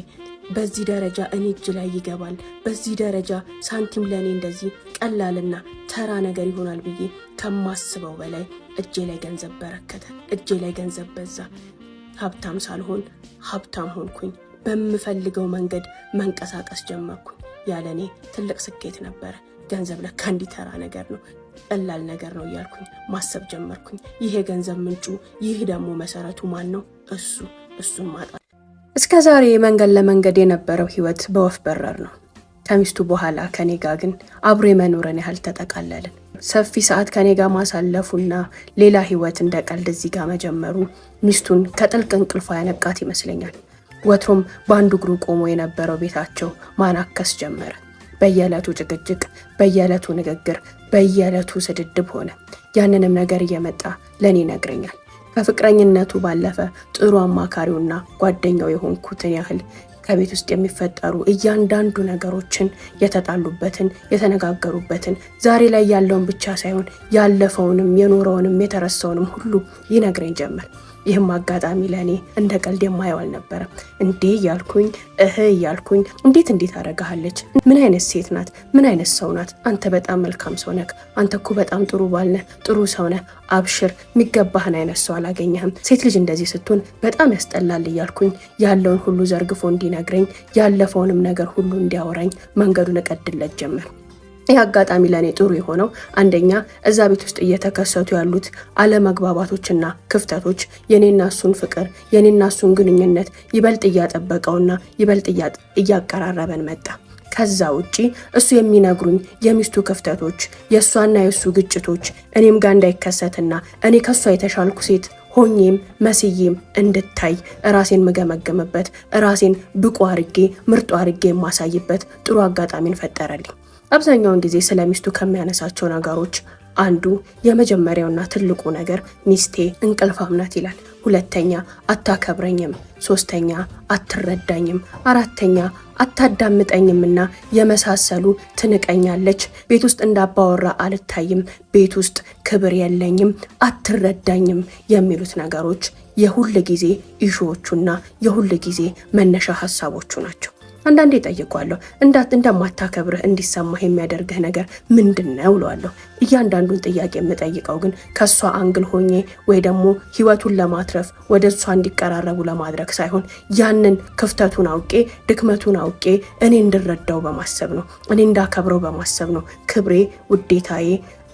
Speaker 1: በዚህ ደረጃ እኔ እጅ ላይ ይገባል፣ በዚህ ደረጃ ሳንቲም ለእኔ እንደዚህ ቀላልና ተራ ነገር ይሆናል ብዬ ከማስበው በላይ እጄ ላይ ገንዘብ በረከተ፣ እጄ ላይ ገንዘብ በዛ። ሀብታም ሳልሆን ሀብታም ሆንኩኝ። በምፈልገው መንገድ መንቀሳቀስ ጀመርኩኝ። ያለኔ ትልቅ ስኬት ነበረ። ገንዘብ ለካ እንዲህ ተራ ነገር ነው፣ ቀላል ነገር ነው እያልኩኝ ማሰብ ጀመርኩኝ። ይሄ ገንዘብ ምንጩ፣ ይህ ደግሞ መሰረቱ ማን ነው? እሱን ማጣት። እስከ ዛሬ መንገድ ለመንገድ የነበረው ህይወት በወፍ በረር ነው። ከሚስቱ በኋላ ከኔ ጋር ግን አብሮ የመኖርን ያህል ተጠቃለልን። ሰፊ ሰዓት ከኔ ጋር ማሳለፉና ሌላ ህይወት እንደ ቀልድ እዚህ ጋር መጀመሩ ሚስቱን ከጥልቅ እንቅልፏ ያነቃት ይመስለኛል። ወትሮም በአንዱ እግሩ ቆሞ የነበረው ቤታቸው ማናከስ ጀመረ። በየዕለቱ ጭቅጭቅ፣ በየዕለቱ ንግግር፣ በየዕለቱ ስድድብ ሆነ። ያንንም ነገር እየመጣ ለኔ ይነግረኛል። ከፍቅረኝነቱ ባለፈ ጥሩ አማካሪውና ጓደኛው የሆንኩትን ያህል ከቤት ውስጥ የሚፈጠሩ እያንዳንዱ ነገሮችን የተጣሉበትን፣ የተነጋገሩበትን፣ ዛሬ ላይ ያለውን ብቻ ሳይሆን ያለፈውንም፣ የኖረውንም፣ የተረሳውንም ሁሉ ይነግረኝ ጀመር። ይህም አጋጣሚ ለእኔ እንደ ቀልድ የማየው አልነበረም። እንዴ እያልኩኝ እያልኩኝ እንዴት አደርጋለች? ምን አይነት ሴት ናት? ምን አይነት ሰው ናት? አንተ በጣም መልካም ሰው ነህ። አንተ እኮ በጣም ጥሩ ባል ነህ፣ ጥሩ ሰው ነህ። አብሽር፣ የሚገባህን አይነት ሰው አላገኘህም። ሴት ልጅ እንደዚህ ስትሆን በጣም ያስጠላል እያልኩኝ ያለውን ሁሉ ዘርግፎ እንዲነግረኝ ያለፈውንም ነገር ሁሉ እንዲያወራኝ መንገዱን እቀድለት ጀመር። ይህ አጋጣሚ ለእኔ ጥሩ የሆነው አንደኛ እዛ ቤት ውስጥ እየተከሰቱ ያሉት አለመግባባቶችና ክፍተቶች የኔና እሱን ፍቅር የኔና እሱን ግንኙነት ይበልጥ እያጠበቀውና ይበልጥ እያቀራረበን መጣ። ከዛ ውጪ እሱ የሚነግሩኝ የሚስቱ ክፍተቶች፣ የእሷና የእሱ ግጭቶች እኔም ጋር እንዳይከሰትና እኔ ከእሷ የተሻልኩ ሴት ሆኜም መስዬም እንድታይ ራሴን መገመገምበት ራሴን ብቁ አርጌ ምርጡ አርጌ የማሳይበት ጥሩ አጋጣሚን ፈጠረልኝ። አብዛኛውን ጊዜ ስለ ሚስቱ ከሚያነሳቸው ነገሮች አንዱ የመጀመሪያውና ትልቁ ነገር ሚስቴ እንቅልፋም ናት ይላል። ሁለተኛ አታከብረኝም፣ ሶስተኛ አትረዳኝም፣ አራተኛ አታዳምጠኝምና የመሳሰሉ ትንቀኛለች፣ ቤት ውስጥ እንዳባወራ አልታይም፣ ቤት ውስጥ ክብር የለኝም፣ አትረዳኝም የሚሉት ነገሮች የሁል ጊዜ ኢሹዎቹና የሁል ጊዜ መነሻ ሀሳቦቹ ናቸው። አንዳንዴ ጠይቋለሁ፣ እንደማታከብርህ እንዲሰማህ የሚያደርግህ ነገር ምንድነው እለዋለሁ። እያንዳንዱን ጥያቄ የምጠይቀው ግን ከሷ አንግል ሆኜ ወይ ደግሞ ህይወቱን ለማትረፍ ወደ እሷ እንዲቀራረቡ ለማድረግ ሳይሆን ያንን ክፍተቱን አውቄ ድክመቱን አውቄ እኔ እንድረዳው በማሰብ ነው፣ እኔ እንዳከብረው በማሰብ ነው። ክብሬ፣ ውዴታዬ፣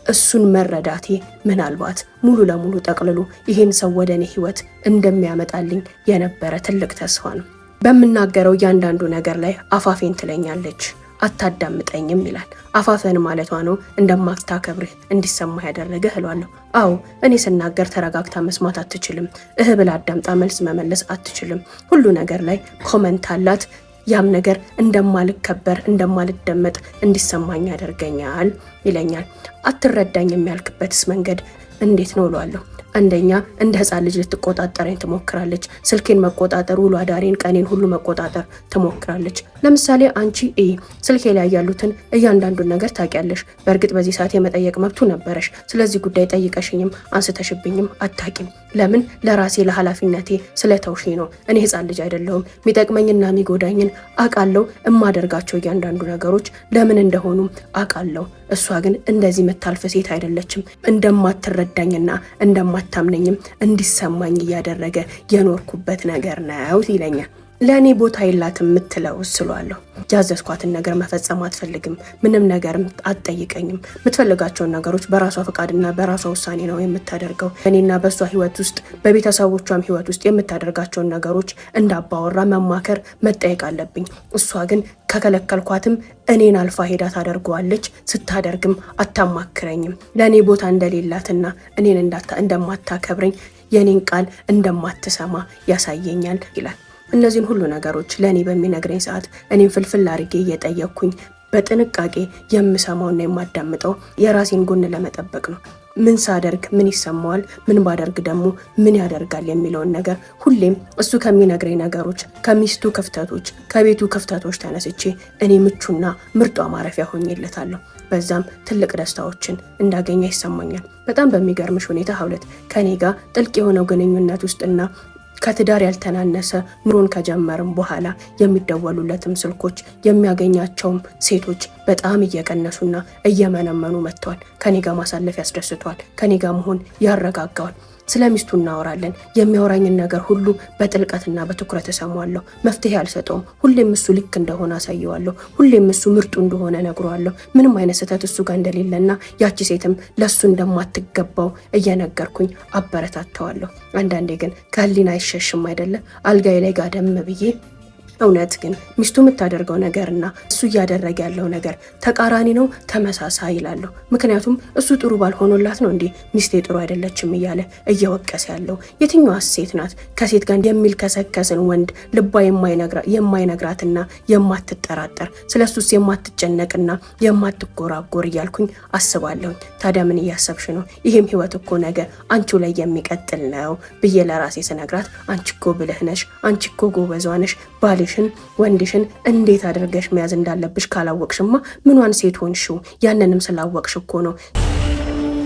Speaker 1: እሱን መረዳቴ ምናልባት ሙሉ ለሙሉ ጠቅልሎ ይሄን ሰው ወደ እኔ ህይወት እንደሚያመጣልኝ የነበረ ትልቅ ተስፋ ነው። በምናገረው እያንዳንዱ ነገር ላይ አፋፌን ትለኛለች፣ አታዳምጠኝም ይላል። አፋፈን ማለቷ ነው እንደማታከብርህ እንዲሰማህ ያደረገህ እላለሁ። አዎ እኔ ስናገር ተረጋግታ መስማት አትችልም። ብላ አዳምጣ መልስ መመለስ አትችልም። ሁሉ ነገር ላይ ኮመንት አላት። ያም ነገር እንደማልከበር እንደማልደመጥ እንዲሰማኝ ያደርገኛል ይለኛል። አትረዳኝ የሚያልክበትስ መንገድ እንዴት ነው እላለሁ። አንደኛ እንደ ህፃን ልጅ ልትቆጣጠረኝ ትሞክራለች። ስልኬን መቆጣጠር፣ ውሎ አዳሬን፣ ቀኔን ሁሉ መቆጣጠር ትሞክራለች። ለምሳሌ አንቺ ስልኬ ላይ ያሉትን እያንዳንዱን ነገር ታውቂያለሽ። በእርግጥ በዚህ ሰዓት የመጠየቅ መብቱ ነበረሽ። ስለዚህ ጉዳይ ጠይቀሽኝም አንስተሽብኝም አታቂም። ለምን? ለራሴ ለኃላፊነቴ ስለተውሽኝ ነው። እኔ ህፃን ልጅ አይደለሁም። የሚጠቅመኝና የሚጎዳኝን አውቃለሁ። እማደርጋቸው እያንዳንዱ ነገሮች ለምን እንደሆኑ አውቃለሁ። እሷ ግን እንደዚህ መታልፈ ሴት አይደለችም። እንደማትረዳኝና እንደማታምነኝም እንዲሰማኝ እያደረገ የኖርኩበት ነገር ነው ይለኛል። ለእኔ ቦታ የላትም የምትለው ስሏለሁ። ያዘዝኳትን ነገር መፈጸም አትፈልግም። ምንም ነገርም አትጠይቀኝም። የምትፈልጋቸውን ነገሮች በራሷ ፈቃድና በራሷ ውሳኔ ነው የምታደርገው። እኔና በእሷ ህይወት ውስጥ በቤተሰቦቿም ህይወት ውስጥ የምታደርጋቸውን ነገሮች እንዳባወራ መማከር መጠየቅ አለብኝ። እሷ ግን ከከለከልኳትም እኔን አልፋ ሄዳ ታደርገዋለች። ስታደርግም አታማክረኝም። ለእኔ ቦታ እንደሌላትና እኔን እንደማታከብረኝ የኔን ቃል እንደማትሰማ ያሳየኛል ይላል። እነዚህን ሁሉ ነገሮች ለእኔ በሚነግረኝ ሰዓት እኔም ፍልፍል አድርጌ እየጠየቅኩኝ በጥንቃቄ የምሰማውና የማዳምጠው የራሴን ጎን ለመጠበቅ ነው። ምን ሳደርግ ምን ይሰማዋል፣ ምን ባደርግ ደግሞ ምን ያደርጋል የሚለውን ነገር ሁሌም እሱ ከሚነግረኝ ነገሮች፣ ከሚስቱ ክፍተቶች፣ ከቤቱ ክፍተቶች ተነስቼ እኔ ምቹና ምርጧ ማረፊያ ሆኜለታለሁ። በዛም ትልቅ ደስታዎችን እንዳገኘ ይሰማኛል። በጣም በሚገርምሽ ሁኔታ ሀውለት ከኔ ጋር ጥልቅ የሆነው ግንኙነት ውስጥና ከትዳር ያልተናነሰ ኑሮን ከጀመርም በኋላ የሚደወሉለትም ስልኮች የሚያገኛቸውም ሴቶች በጣም እየቀነሱና እየመነመኑ መጥተዋል። ከኔ ጋር ማሳለፍ ያስደስተዋል። ከኔ ጋር መሆን ያረጋጋዋል። ስለ ሚስቱ እናወራለን። የሚያወራኝን ነገር ሁሉ በጥልቀትና በትኩረት እሰማዋለሁ። መፍትሄ አልሰጠውም። ሁሌም እሱ ልክ እንደሆነ አሳየዋለሁ። ሁሌም እሱ ምርጡ እንደሆነ ነግሯለሁ። ምንም አይነት ስህተት እሱ ጋር እንደሌለና ያቺ ሴትም ለሱ እንደማትገባው እየነገርኩኝ አበረታተዋለሁ። አንዳንዴ ግን ከህሊና አይሸሽም አይደለ? አልጋዬ ላይ ጋደም ብዬ እውነት ግን ሚስቱ የምታደርገው ነገርና እሱ እያደረገ ያለው ነገር ተቃራኒ ነው ተመሳሳይ ይላለሁ። ምክንያቱም እሱ ጥሩ ባልሆኖላት ነው እንዴ ሚስቴ ጥሩ አይደለችም እያለ እየወቀሰ ያለው? የትኛዋ ሴት ናት ከሴት ጋር የሚልከሰከስን ወንድ ልቧ የማይነግራትና የማትጠራጠር ስለሱስ የማትጨነቅና የማትጎራጎር እያልኩኝ አስባለሁኝ። ታዲያ ምን እያሰብሽ ነው? ይህም ህይወት እኮ ነገ አንቺው ላይ የሚቀጥል ነው ብዬ ለራሴ ስነግራት አንቺ እኮ ብልህ ነሽ፣ አንቺ እኮ ጎበዟ ነሽ፣ ወንድሽን እንዴት አድርገሽ መያዝ እንዳለብሽ ካላወቅሽማ ምኗን ሴት ሆንሽው? ያንንም ስላወቅሽ እኮ ነው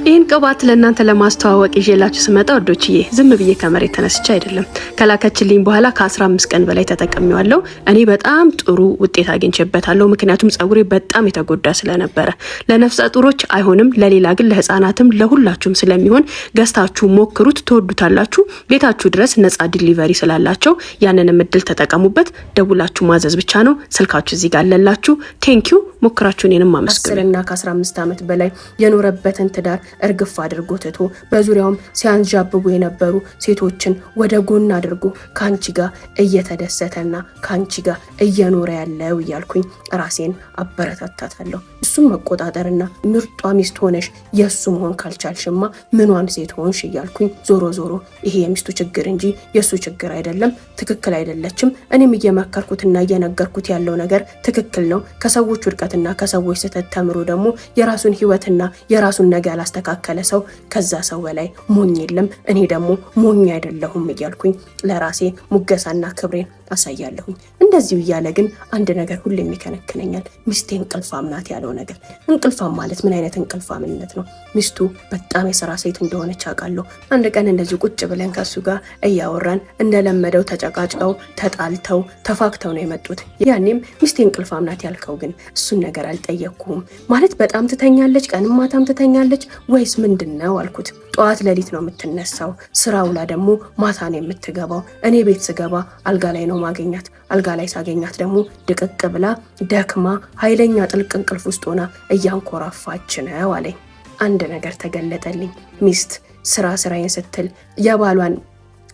Speaker 1: ይህን ቅባት ለእናንተ ለማስተዋወቅ ይዤላችሁ ስመጣ ወዶችዬ ዝም ብዬ ከመሬት ተነስቼ አይደለም። ከላከችልኝ በኋላ ከ15 ቀን በላይ ተጠቅሜዋለሁ። እኔ በጣም ጥሩ ውጤት አግኝቼበታለሁ። ምክንያቱም ጸጉሬ በጣም የተጎዳ ስለነበረ። ለነፍሰ ጡሮች አይሆንም፣ ለሌላ ግን ለህፃናትም ለሁላችሁም ስለሚሆን ገዝታችሁ ሞክሩት፣ ትወዱታላችሁ። ቤታችሁ ድረስ ነፃ ዲሊቨሪ ስላላቸው ያንንም እድል ተጠቀሙበት። ደውላችሁ ማዘዝ ብቻ ነው። ስልካችሁ እዚህ ጋር አለላችሁ። ቴንኪዩ። ሞክራችሁ እኔንም አመስግኑ። 10 እና ከ15 ዓመት በላይ የኖረበትን ትዳር እርግፍ አድርጎ ትቶ በዙሪያውም ሲያንዣብቡ የነበሩ ሴቶችን ወደ ጎን አድርጎ ካንቺ ጋር እየተደሰተና ካንቺ ጋር እየኖረ ያለው እያልኩኝ ራሴን አበረታታታለሁ። እሱም መቆጣጠርና ምርጧ ሚስት ሆነሽ የሱ መሆን ካልቻልሽማ ምኗን ሴት ሆንሽ እያልኩኝ ዞሮ ዞሮ ይሄ የሚስቱ ችግር እንጂ የሱ ችግር አይደለም። ትክክል አይደለችም። እኔም እየመከርኩትና እየነገርኩት ያለው ነገር ትክክል ነው። ከሰዎች ውድቀትና ከሰዎች ስህተት ተምሮ ደግሞ የራሱን ህይወትና የራሱን ነገር ያላስተካከለ ሰው ከዛ ሰው በላይ ሞኝ የለም። እኔ ደግሞ ሞኝ አይደለሁም እያልኩኝ ለራሴ ሙገሳና ክብሬን አሳያለሁኝ። እንደዚሁ እያለ ግን አንድ ነገር ሁሌም ይከነክነኛል። ሚስቴ እንቅልፋም ናት ያለው ነገር። እንቅልፋም ማለት ምን አይነት እንቅልፋምነት ነው? ሚስቱ በጣም የስራ ሴት እንደሆነች አውቃለሁ። አንድ ቀን እንደዚህ ቁጭ ብለን ከሱ ጋር እያወራን እንደለመደው ተጨቃጭቀው ተጣልተው ተፋክተው ነው የመጡት። ያኔም ሚስቴ እንቅልፋም ናት ያልከው ግን እሱን ነገር አልጠየቅኩም ማለት በጣም ትተኛለች፣ ቀንም ማታም ትተኛለች ወይስ ምንድነው አልኩት። ጠዋት ሌሊት ነው የምትነሳው፣ ስራ ውላ ደግሞ ማታ ነው የምትገባው። እኔ ቤት ስገባ አልጋ ላይ ነው ማገኛት። አልጋ ላይ ሳገኛት ደግሞ ድቅቅ ብላ ደክማ ኃይለኛ ጥልቅ እንቅልፍ ውስጥ ሆና እያንኮራፋች ነው አለኝ። አንድ ነገር ተገለጠልኝ። ሚስት ስራዬን ስትል የባሏን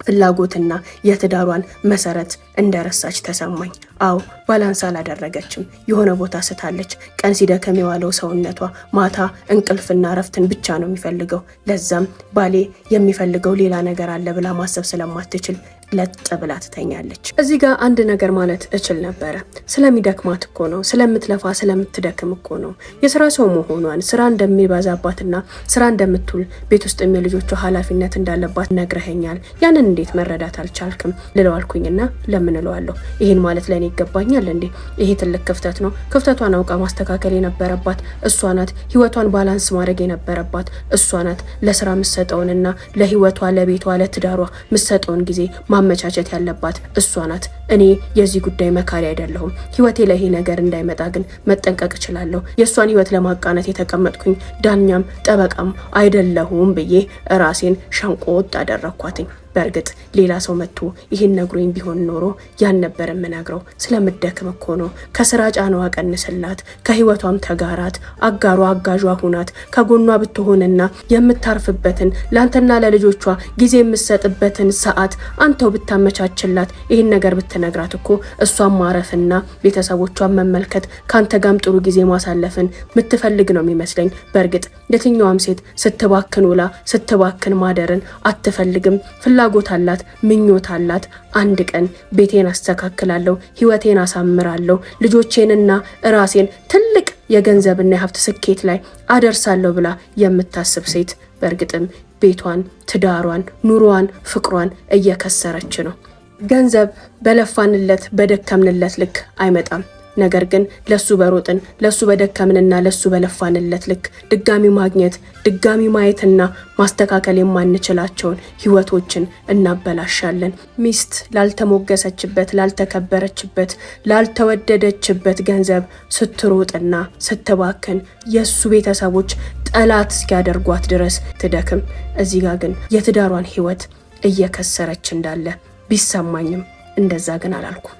Speaker 1: ፍላጎትና የትዳሯን መሰረት እንደረሳች ተሰማኝ። አው ባላንስ አላደረገችም። የሆነ ቦታ ስታለች። ቀን ሲደከም የዋለው ሰውነቷ ማታ እንቅልፍና ረፍትን ብቻ ነው የሚፈልገው። ለዛም ባሌ የሚፈልገው ሌላ ነገር አለ ብላ ማሰብ ስለማትችል ለጥ ብላ ትተኛለች። እዚህ ጋር አንድ ነገር ማለት እችል ነበረ። ስለሚደክማት እኮ ነው፣ ስለምትለፋ ስለምትደክም እኮ ነው። የስራ ሰው መሆኗን ስራ እንደሚበዛባትና ስራ እንደምትውል ቤት ውስጥ የልጆቿ ኃላፊነት እንዳለባት ነግረኸኛል። ያንን እንዴት መረዳት አልቻልክም ልለው አልኩኝና ለምን እለዋለሁ? ይሄን ማለት ለኔ ይገባኛል እንዴ? ይሄ ትልቅ ክፍተት ነው። ክፍተቷን አውቃ ማስተካከል የነበረባት እሷ ናት። ህይወቷን ባላንስ ማድረግ የነበረባት እሷ ናት። ለስራ ምሰጠውንና ለህይወቷ ለቤቷ ለትዳሯ ምሰጠውን ጊዜ ማመቻቸት ያለባት እሷ ናት። እኔ የዚህ ጉዳይ መካሪ አይደለሁም። ህይወቴ ላይ ይሄ ነገር እንዳይመጣ ግን መጠንቀቅ እችላለሁ። የእሷን ህይወት ለማቃናት የተቀመጥኩኝ ዳኛም ጠበቃም አይደለሁም ብዬ ራሴን ሸንቆጥ አደረኳትኝ። በእርግጥ ሌላ ሰው መጥቶ ይህን ነግሮኝ ቢሆን ኖሮ ያን ነበር የምነግረው። ስለምደክም እኮ ነው። ከስራ ጫናዋ ቀንስላት፣ ከህይወቷም ተጋራት፣ አጋሯ አጋዧ ሁናት። ከጎኗ ብትሆንና የምታርፍበትን ላንተና ለልጆቿ ጊዜ የምትሰጥበትን ሰዓት አንተው ብታመቻችላት፣ ይህን ነገር ብትነግራት እኮ እሷን ማረፍና ቤተሰቦቿን መመልከት ካንተ ጋም ጥሩ ጊዜ ማሳለፍን ምትፈልግ ነው የሚመስለኝ። በእርግጥ የትኛዋም ሴት ስትባክን ውላ ስትባክን ማደርን አትፈልግም። ፍላጎት አላት፣ ምኞት አላት። አንድ ቀን ቤቴን አስተካክላለሁ፣ ህይወቴን አሳምራለሁ፣ ልጆቼንና ራሴን ትልቅ የገንዘብና የሀብት ስኬት ላይ አደርሳለሁ ብላ የምታስብ ሴት በእርግጥም ቤቷን፣ ትዳሯን፣ ኑሮዋን፣ ፍቅሯን እየከሰረች ነው። ገንዘብ በለፋንለት በደከምንለት ልክ አይመጣም። ነገር ግን ለሱ በሮጥን ለሱ በደከምንና ለሱ በለፋንለት ልክ ድጋሚ ማግኘት ድጋሚ ማየትና ማስተካከል የማንችላቸውን ህይወቶችን እናበላሻለን። ሚስት ላልተሞገሰችበት፣ ላልተከበረችበት፣ ላልተወደደችበት ገንዘብ ስትሮጥና ስትባክን የሱ ቤተሰቦች ጠላት እስኪያደርጓት ድረስ ትደክም። እዚህ ጋር ግን የትዳሯን ህይወት እየከሰረች እንዳለ ቢሰማኝም እንደዛ ግን አላልኩም፣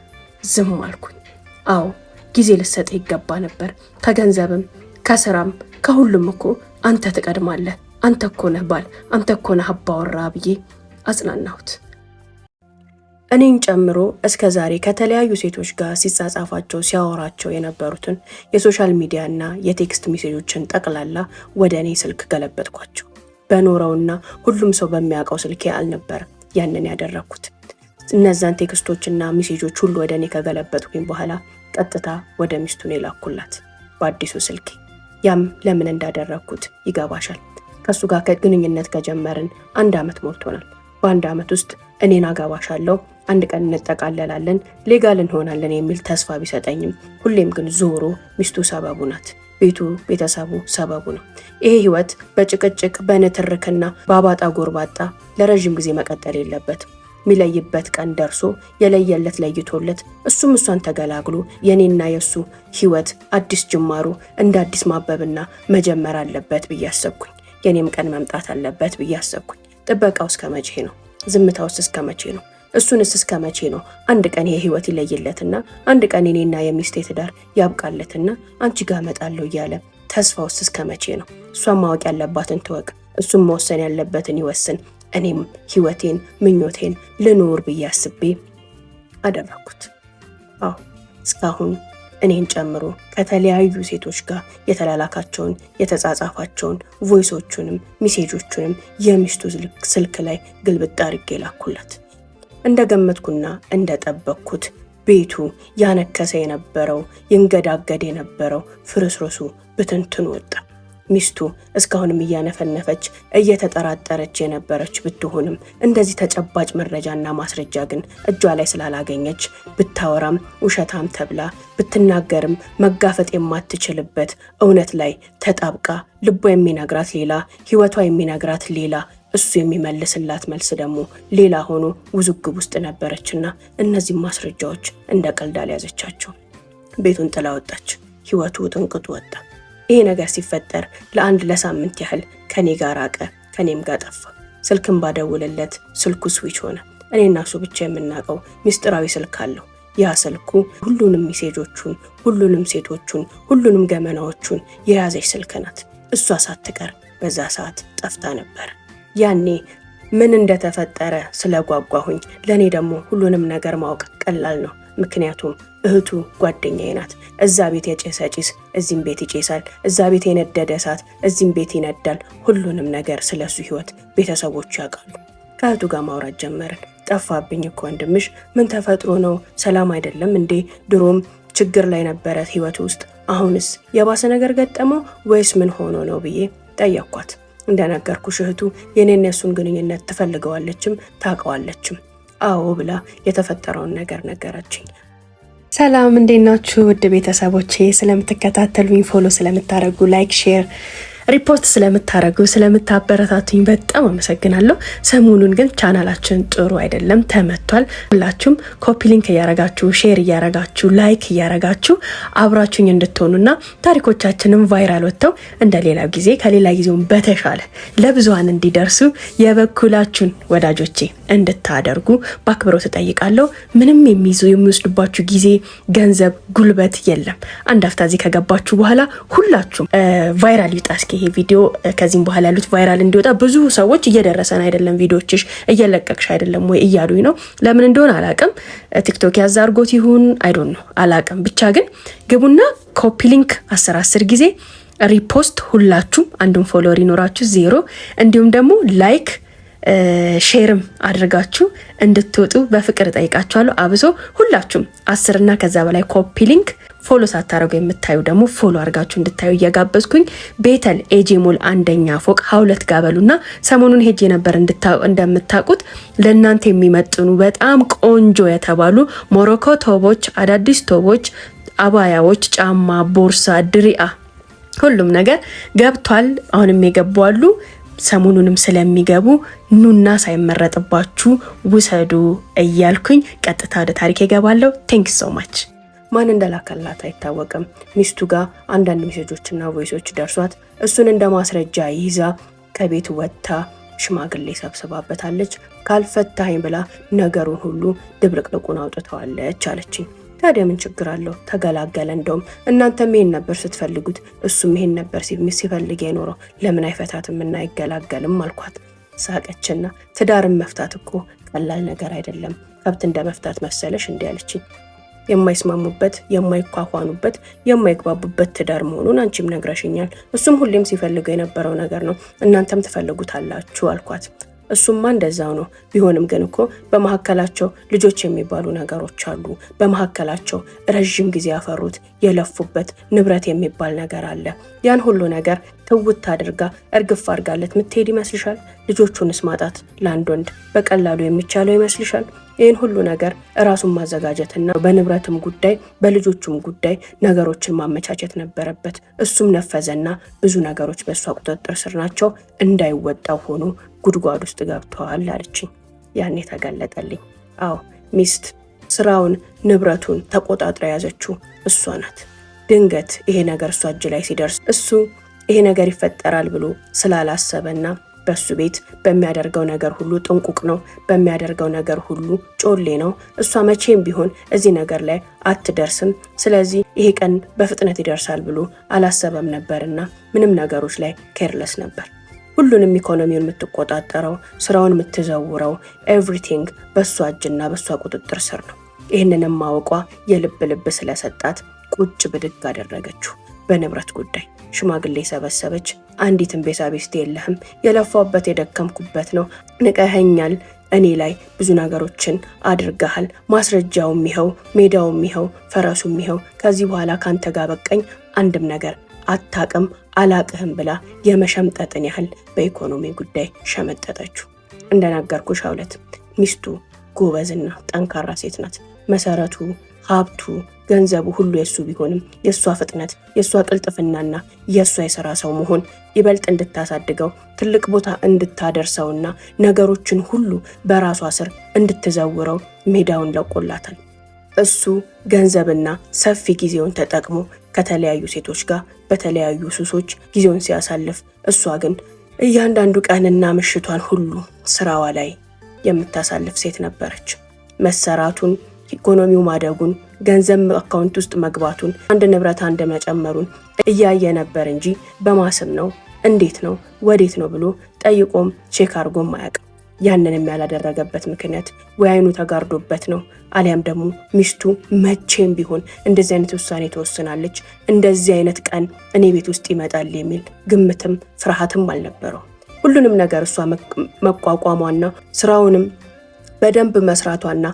Speaker 1: ዝም አልኩኝ። አዎ ጊዜ ልሰጥ ይገባ ነበር። ከገንዘብም ከስራም ከሁሉም እኮ አንተ ትቀድማለህ፣ አንተ እኮ ነህ ባል፣ አንተ እኮ ነህ አባወራ ብዬ አጽናናሁት። እኔን ጨምሮ እስከ ዛሬ ከተለያዩ ሴቶች ጋር ሲጻጻፋቸው ሲያወራቸው የነበሩትን የሶሻል ሚዲያና የቴክስት ሜሴጆችን ጠቅላላ ወደ እኔ ስልክ ገለበጥኳቸው። በኖረውና ሁሉም ሰው በሚያውቀው ስልኬ አልነበረም ያንን ያደረኩት። እነዛን ቴክስቶችና ሜሴጆች ሁሉ ወደ እኔ ከገለበጥኩኝ በኋላ ቀጥታ ወደ ሚስቱን የላኩላት በአዲሱ ስልኬ። ያም ለምን እንዳደረኩት ይገባሻል። ከሱ ጋር ግንኙነት ከጀመርን 1 ዓመት ሞልቶናል። በ1 ዓመት ውስጥ እኔን አገባሻለሁ፣ አንድ ቀን እንጠቃለላለን፣ ሌጋል እንሆናለን የሚል ተስፋ ቢሰጠኝም ሁሌም ግን ዞሮ ሚስቱ ሰበቡ ናት። ቤቱ ቤተሰቡ ሰበቡ ነው። ይሄ ህይወት በጭቅጭቅ በንትርክና በአባጣ ጎርባጣ ለረጅም ጊዜ መቀጠል የለበትም። ሚለይበት ቀን ደርሶ የለየለት ለይቶለት እሱም እሷን ተገላግሎ የኔና የሱ ህይወት አዲስ ጅማሩ እንደ አዲስ ማበብና መጀመር አለበት ብዬ አሰብኩኝ። የኔም ቀን መምጣት አለበት ብዬ አሰብኩኝ። ጥበቃው እስከ መቼ ነው? ዝምታውስ እስከ መቼ ነው? እሱንስ እስከ መቼ ነው? አንድ ቀን ይሄ ህይወት ይለይለትና አንድ ቀን እኔና የሚስቴ ትዳር ያብቃለትና አንቺ ጋር እመጣለሁ እያለ ተስፋውስ እስከ መቼ ነው? እሷን ማወቅ ያለባትን ትወቅ፣ እሱም መወሰን ያለበትን ይወስን። እኔም ህይወቴን ምኞቴን ልኖር ብዬ አስቤ አደረኩት። አዎ እስካሁን እኔን ጨምሮ ከተለያዩ ሴቶች ጋር የተላላካቸውን የተጻጻፋቸውን ቮይሶቹንም ሚሴጆቹንም የሚስቱ ስልክ ላይ ግልብጥ አድርጌ ላኩላት። እንደገመትኩና እንደጠበቅኩት ቤቱ ያነከሰ የነበረው ይንገዳገድ የነበረው ፍርስርሱ ብትንትን ወጣ። ሚስቱ እስካሁንም እያነፈነፈች እየተጠራጠረች የነበረች ብትሆንም እንደዚህ ተጨባጭ መረጃና ማስረጃ ግን እጇ ላይ ስላላገኘች ብታወራም ውሸታም ተብላ ብትናገርም መጋፈጥ የማትችልበት እውነት ላይ ተጣብቃ ልቧ የሚነግራት ሌላ፣ ህይወቷ የሚነግራት ሌላ፣ እሱ የሚመልስላት መልስ ደግሞ ሌላ ሆኖ ውዝግብ ውስጥ ነበረችና እነዚህ ማስረጃዎች እንደ ቀልድ አልያዘቻቸው። ቤቱን ጥላ ወጣች። ህይወቱ ጥንቅጡ ወጣ። ይሄ ነገር ሲፈጠር ለሳምንት ያህል ከኔ ጋር ራቀ፣ ከኔም ጋር ጠፋ። ስልክም ባደውልለት ስልኩ ስዊች ሆነ። እኔና እሱ ብቻ የምናውቀው ሚስጥራዊ ስልክ አለው። ያ ስልኩ ሁሉንም ሜሴጆቹን፣ ሁሉንም ሴቶቹን፣ ሁሉንም ገመናዎቹን የያዘች ስልክ ናት። እሷ ሳትቀር በዛ ሰዓት ጠፍታ ነበር። ያኔ ምን እንደተፈጠረ ስለጓጓሁኝ ለኔ ደግሞ ሁሉንም ነገር ማወቅ ቀላል ነው። ምክንያቱም እህቱ ጓደኛዬ ናት። እዛ ቤት የጨሰ ጭስ እዚህም ቤት ይጨሳል፣ እዛ ቤት የነደደ እሳት እዚህም ቤት ይነዳል። ሁሉንም ነገር ስለሱ ህይወት ቤተሰቦቹ ያውቃሉ። ከእህቱ ጋር ማውራት ጀመርን። ጠፋብኝ እኮ ወንድምሽ፣ ምን ተፈጥሮ ነው? ሰላም አይደለም እንዴ? ድሮም ችግር ላይ ነበረ ህይወት ውስጥ፣ አሁንስ የባሰ ነገር ገጠመው ወይስ ምን ሆኖ ነው ብዬ ጠየኳት። እንደነገርኩሽ እህቱ የኔና የሱን ግንኙነት ትፈልገዋለችም ታውቀዋለችም። አዎ ብላ የተፈጠረውን ነገር ነገረችኝ። ሰላም እንዴት ናችሁ ውድ ቤተሰቦቼ? ስለምትከታተሉኝ፣ ፎሎ ስለምታደርጉ፣ ላይክ፣ ሼር፣ ሪፖርት ስለምታደርጉ፣ ስለምታበረታቱኝ በጣም አመሰግናለሁ። ሰሞኑን ግን ቻናላችን ጥሩ አይደለም፣ ተመቷል። ሁላችሁም ኮፒ ሊንክ እያረጋችሁ፣ ሼር እያረጋችሁ፣ ላይክ እያረጋችሁ አብራችሁኝ እንድትሆኑና ታሪኮቻችንም ቫይራል ወጥተው እንደሌላ ጊዜ ከሌላ ጊዜውን በተሻለ ለብዙሃን እንዲደርሱ የበኩላችሁን ወዳጆቼ እንድታደርጉ በአክብሮት እጠይቃለሁ። ምንም የሚወስድባችሁ ጊዜ፣ ገንዘብ፣ ጉልበት የለም። አንድ አፍታ እዚህ ከገባችሁ በኋላ ሁላችሁም ቫይራል ይውጣ እስኪ ይሄ ቪዲዮ። ከዚህም በኋላ ያሉት ቫይራል እንዲወጣ ብዙ ሰዎች እየደረሰን አይደለም፣ ቪዲዮችሽ እየለቀቅሽ አይደለም ወይ እያሉኝ ነው። ለምን እንደሆነ አላቅም። ቲክቶክ ያዛርጎት ይሁን አይዶን ነው አላቅም። ብቻ ግን ግቡና ኮፒ ሊንክ 10 ጊዜ ሪፖስት፣ ሁላችሁም አንዱን ፎሎወር ይኖራችሁ 0፣ እንዲሁም ደግሞ ላይክ ሼርም አድርጋችሁ እንድትወጡ በፍቅር ጠይቃችኋለሁ። አብሶ ሁላችሁም 10 እና ከዛ በላይ ኮፒ ሊንክ ፎሎ ሳታረጉ የምታዩ ደግሞ ፎሎ አድርጋችሁ እንድታዩ እየጋበዝኩኝ ቤተል ኤጂ ሞል 1ኛ ፎቅ 2 ጋበሉና ሰሞኑን ሄጄ ነበር። እንደምታውቁት ለእናንተ የሚመጥኑ በጣም ቆንጆ የተባሉ ሞሮኮ ቶቦች፣ አዳዲስ ቶቦች፣ አባያዎች፣ ጫማ፣ ቦርሳ፣ ድሪአ ሁሉም ነገር ገብቷል። አሁንም የገባሉ። ሰሞኑንም ስለሚገቡ ኑና ሳይመረጥባችሁ ውሰዱ እያልኩኝ ቀጥታ ወደ ታሪክ እገባለሁ። ቴንክስ ሶ ማች። ማን እንደላከላት አይታወቅም። ሚስቱ ጋር አንዳንድ ሜሴጆችና ቮይሶች ደርሷት እሱን እንደ ማስረጃ ይዛ ከቤት ወጥታ ሽማግሌ ሰብስባበታለች። ካልፈታኝ ብላ ነገሩን ሁሉ ድብልቅልቁን አውጥተዋለች አለችኝ። ታዲያ ምን ችግር አለው? ተገላገለ። እንደውም እናንተም ይሄን ነበር ስትፈልጉት፣ እሱም ይሄን ነበር ሲፈልግ የኖረው። ለምን አይፈታትም እና አይገላገልም አልኳት። ሳቀችና ትዳርን መፍታት እኮ ቀላል ነገር አይደለም፣ ከብት እንደ መፍታት መሰለሽ እንዲህ አለችኝ። የማይስማሙበት፣ የማይኳኳኑበት፣ የማይግባቡበት ትዳር መሆኑን አንቺም ነግረሽኛል። እሱም ሁሌም ሲፈልገው የነበረው ነገር ነው፣ እናንተም ትፈልጉታላችሁ አልኳት። እሱማ እንደዛው ነው። ቢሆንም ግን እኮ በመካከላቸው ልጆች የሚባሉ ነገሮች አሉ። በመካከላቸው ረዥም ጊዜ ያፈሩት የለፉበት ንብረት የሚባል ነገር አለ። ያን ሁሉ ነገር ትውት አድርጋ እርግፍ አድርጋለት ምትሄድ ይመስልሻል? ልጆቹንስ ማጣት ለአንድ ወንድ በቀላሉ የሚቻለው ይመስልሻል? ይህን ሁሉ ነገር ራሱን ማዘጋጀትና በንብረትም ጉዳይ በልጆቹም ጉዳይ ነገሮችን ማመቻቸት ነበረበት። እሱም ነፈዘና ብዙ ነገሮች በእሷ ቁጥጥር ስር ናቸው፣ እንዳይወጣው ሆኖ ጉድጓድ ውስጥ ገብተዋል አለችኝ። ያኔ ተገለጠልኝ። አዎ ሚስት ስራውን ንብረቱን ተቆጣጥራ ያዘችው እሷ ናት። ድንገት ይሄ ነገር እሷ እጅ ላይ ሲደርስ እሱ ይሄ ነገር ይፈጠራል ብሎ ስላላሰበና በሱ ቤት በሚያደርገው ነገር ሁሉ ጥንቁቅ ነው፣ በሚያደርገው ነገር ሁሉ ጮሌ ነው። እሷ መቼም ቢሆን እዚህ ነገር ላይ አትደርስም፣ ስለዚህ ይሄ ቀን በፍጥነት ይደርሳል ብሎ አላሰበም ነበርና ምንም ነገሮች ላይ ኬርለስ ነበር። ሁሉንም ኢኮኖሚውን የምትቆጣጠረው ስራውን የምትዘውረው ኤቭሪቲንግ በሷ እጅና በሷ ቁጥጥር ስር ነው። ይህንንም ማወቋ የልብ ልብ ስለሰጣት ቁጭ ብድግ አደረገችው። በንብረት ጉዳይ ሽማግሌ ሰበሰበች። አንዲትም ቤሳቤስት የለህም፣ የለፋውበት የደከምኩበት ነው፣ ንቀኸኛል፣ እኔ ላይ ብዙ ነገሮችን አድርገሃል፣ ማስረጃውም ይኸው፣ ሜዳውም ይኸው፣ ፈረሱም ይኸው፣ ከዚህ በኋላ ካንተ ጋር በቀኝ፣ አንድም ነገር አታቅም፣ አላቅህም ብላ የመሸምጠጥን ያህል በኢኮኖሚ ጉዳይ ሸመጠጠችው። እንደነገርኩሽ አውለት ሚስቱ ጎበዝና ጠንካራ ሴት ናት። መሰረቱ ሀብቱ ገንዘቡ ሁሉ የሱ ቢሆንም የሷ ፍጥነት የሷ ቅልጥፍናና የሷ የሥራ ሰው መሆን ይበልጥ እንድታሳድገው ትልቅ ቦታ እንድታደርሰውና ነገሮችን ሁሉ በራሷ ስር እንድትዘውረው ሜዳውን ለቆላታል። እሱ ገንዘብና ሰፊ ጊዜውን ተጠቅሞ ከተለያዩ ሴቶች ጋር በተለያዩ ሱሶች ጊዜውን ሲያሳልፍ፣ እሷ ግን እያንዳንዱ ቀንና ምሽቷን ሁሉ ስራዋ ላይ የምታሳልፍ ሴት ነበረች። መሰራቱን፣ ኢኮኖሚው ማደጉን፣ ገንዘብ አካውንት ውስጥ መግባቱን፣ አንድ ንብረት አንድ መጨመሩን እያየ ነበር እንጂ በማስም ነው እንዴት ነው ወዴት ነው ብሎ ጠይቆም ቼክ አድርጎም አያውቅም። ያንንም ያላደረገበት ምክንያት ወይ አይኑ ተጋርዶበት ነው፣ አሊያም ደግሞ ሚስቱ መቼም ቢሆን እንደዚህ አይነት ውሳኔ ትወስናለች፣ እንደዚህ አይነት ቀን እኔ ቤት ውስጥ ይመጣል የሚል ግምትም ፍርሃትም አልነበረው። ሁሉንም ነገር እሷ መቋቋሟና ስራውንም በደንብ መስራቷና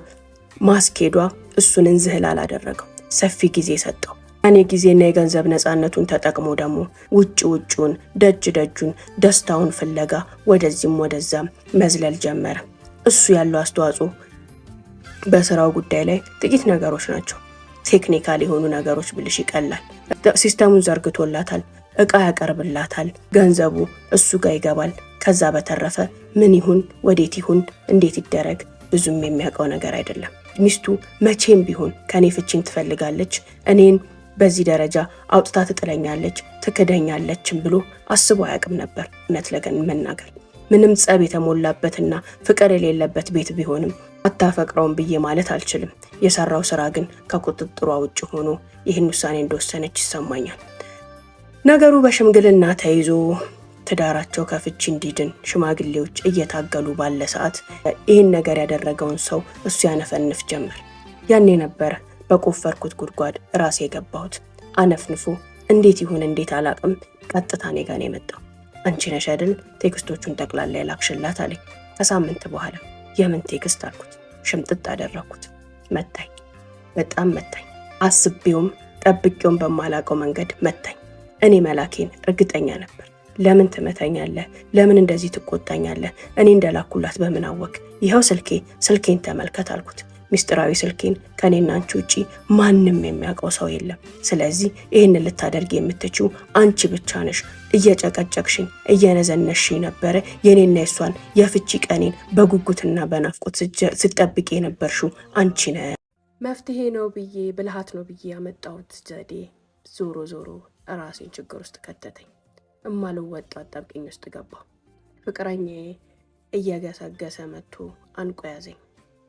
Speaker 1: ማስኬዷ እሱን እንዝህል አላደረገው፣ ሰፊ ጊዜ ሰጠው። እኔ ጊዜና የገንዘብ ነፃነቱን ተጠቅሞ ደግሞ ውጭውን ደጅ ደጁን ደስታውን ፍለጋ ወደዚህም ወደዛም መዝለል ጀመረ። እሱ ያለው አስተዋጽኦ በስራው ጉዳይ ላይ ጥቂት ነገሮች ናቸው። ቴክኒካል የሆኑ ነገሮች ብልሽ ይቀላል። ሲስተሙን ዘርግቶላታል፣ እቃ ያቀርብላታል፣ ገንዘቡ እሱ ጋር ይገባል። ከዛ በተረፈ ምን ይሁን ወዴት ይሁን እንዴት ይደረግ ብዙም የሚያውቀው ነገር አይደለም። ሚስቱ መቼም ቢሆን ከኔ ፍቺን ትፈልጋለች፣ እኔን በዚህ ደረጃ አውጥታ ትጥለኛለች፣ ትክደኛለችም ብሎ አስቦ አያውቅም ነበር። እውነት ለመናገር ምንም ጸብ የተሞላበትና ፍቅር የሌለበት ቤት ቢሆንም አታፈቅረውም ብዬ ማለት አልችልም። የሰራው ስራ ግን ከቁጥጥሯ ውጭ ሆኖ ይህን ውሳኔ እንደወሰነች ይሰማኛል። ነገሩ በሽምግልና ተይዞ ትዳራቸው ከፍቺ እንዲድን ሽማግሌዎች እየታገሉ ባለ ሰዓት ይህን ነገር ያደረገውን ሰው እሱ ያነፈንፍ ጀመር። ያኔ ነበረ በቆፈርኩት ጉድጓድ ራሴ የገባሁት። አነፍንፎ እንዴት ይሁን እንዴት አላቅም፣ ቀጥታ እኔ ጋር ነው የመጣው። አንቺ ነሽ አይደል ቴክስቶቹን ጠቅላላ የላክሽላት አለኝ። ከሳምንት በኋላ የምን ቴክስት አልኩት። ሽምጥጥ አደረኩት። መታኝ፣ በጣም መታኝ። አስቤውም ጠብቄውም በማላቀው መንገድ መታኝ። እኔ መላኬን እርግጠኛ ነበር። ለምን ትመታኛለህ? ለምን እንደዚህ ትቆጣኛለህ? እኔ እንደላኩላት በምን አወቅ? ይኸው ስልኬን ተመልከት አልኩት። ሚስጥራዊ ስልኬን ከኔና አንቺ ውጪ ማንም የሚያውቀው ሰው የለም። ስለዚህ ይህን ልታደርግ የምትችው አንቺ ብቻ ነሽ። እየጨቀጨቅሽኝ እየነዘነሽኝ ነበረ። የኔና የሷን የፍቺ ቀኔን በጉጉትና በናፍቆት ስትጠብቂ የነበርሽው አንቺ ነሽ። መፍትሄ ነው ብዬ ብልሃት ነው ብዬ ያመጣሁት ዘዴ ዞሮ ዞሮ ራሴን ችግር ውስጥ ከተተኝ። እማልወጣ አጣብቂኝ ውስጥ ገባሁ። ፍቅረኛዬ እየገሰገሰ መጥቶ አንቆ ያዘኝ፣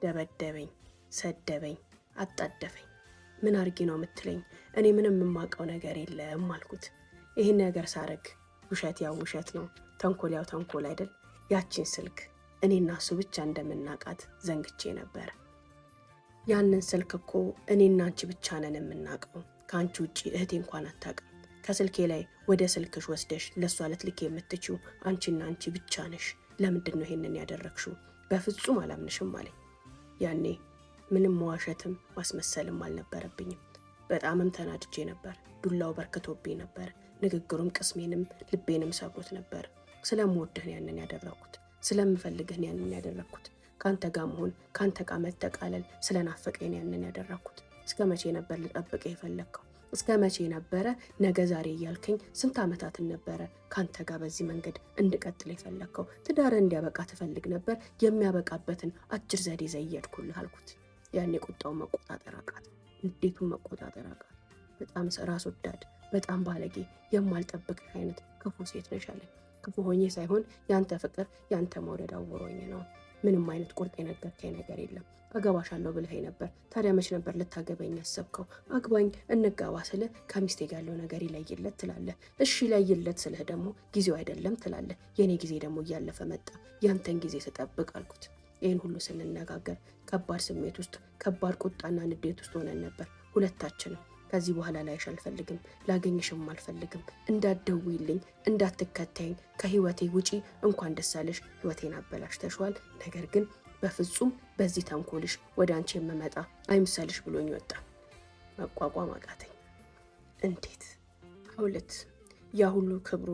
Speaker 1: ደበደበኝ፣ ሰደበኝ፣ አጣደፈኝ። ምን አርጊ ነው የምትለኝ? እኔ ምንም የማውቀው ነገር የለም አልኩት። ይህን ነገር ሳረግ ውሸት ያው ውሸት ነው፣ ተንኮል ያው ተንኮል አይደል? ያቺን ስልክ እኔና እሱ ብቻ እንደምናቃት ዘንግቼ ነበረ። ያንን ስልክ እኮ እኔና አንቺ ብቻ ነን የምናውቀው፣ ከአንቺ ውጪ እህቴ እንኳን አታውቅም። ከስልኬ ላይ ወደ ስልክሽ ወስደሽ ለሷ ልትልክ የምትችው አንቺና አንቺ ብቻ ነሽ። ለምንድን ነው ይሄንን ያደረግሽው? በፍጹም አላምንሽም አለኝ። ያኔ ምንም መዋሸትም ማስመሰልም አልነበረብኝም። በጣምም ተናድጄ ነበር። ዱላው በርክቶብኝ ነበር። ንግግሩም ቅስሜንም ልቤንም ሰብሮት ነበር። ስለምወድህ ያንን ያደረግኩት፣ ስለምፈልግህ ያንን ያደረግኩት፣ ካንተ ጋር መሆን ካንተ ጋር መጠቃለል ስለናፈቀኝ ያንን ያደረግኩት። እስከ መቼ ነበር ልጠብቅህ የፈለግከው? እስከ መቼ ነበረ ነገ ዛሬ እያልከኝ ስንት ዓመታትን ነበረ ካንተ ጋር በዚህ መንገድ እንድቀጥል የፈለግከው? ትዳርህ እንዲያበቃ ትፈልግ ነበር። የሚያበቃበትን አጭር ዘዴ ዘየድኩልህ አልኩት። ያኔ ቁጣውን መቆጣጠር አቃት፣ ንዴቱን መቆጣጠር አቃት። በጣም ራስ ወዳድ፣ በጣም ባለጌ፣ የማልጠብቅህ አይነት ክፉ ሴት ነሽ አለኝ። ክፉ ሆኜ ሳይሆን ያንተ ፍቅር ያንተ መውደድ አውሮኝ ነው። ምንም አይነት ቁርጥ የነገርከኝ ነገር የለም። አገባሻለሁ ብለኸኝ ነበር። ታዲያ መች ነበር ልታገበኝ ያሰብከው? አግባኝ እንጋባ ስልህ ከሚስቴ ጋር ያለው ነገር ይለይለት ትላለህ። እሺ ይለይለት ስልህ ደግሞ ጊዜው አይደለም ትላለህ። የኔ ጊዜ ደግሞ እያለፈ መጣ። ያንተን ጊዜ ስጠብቅ አልኩት። ይህን ሁሉ ስንነጋገር ከባድ ስሜት ውስጥ፣ ከባድ ቁጣና ንዴት ውስጥ ሆነን ነበር ሁለታችንም። ከዚህ በኋላ ላይሽ አልፈልግም፣ ላገኝሽም አልፈልግም። እንዳትደውይልኝ፣ እንዳትከታይኝ፣ ከህይወቴ ውጪ። እንኳን ደስ አለሽ፣ ህይወቴን አበላሽተሽዋል። ነገር ግን በፍጹም በዚህ ተንኮልሽ ወደ አንቺ የምመጣ አይምሰልሽ ብሎኝ ወጣ። መቋቋም አቃተኝ። እንዴት ሁለት ያ ሁሉ ክብሩ፣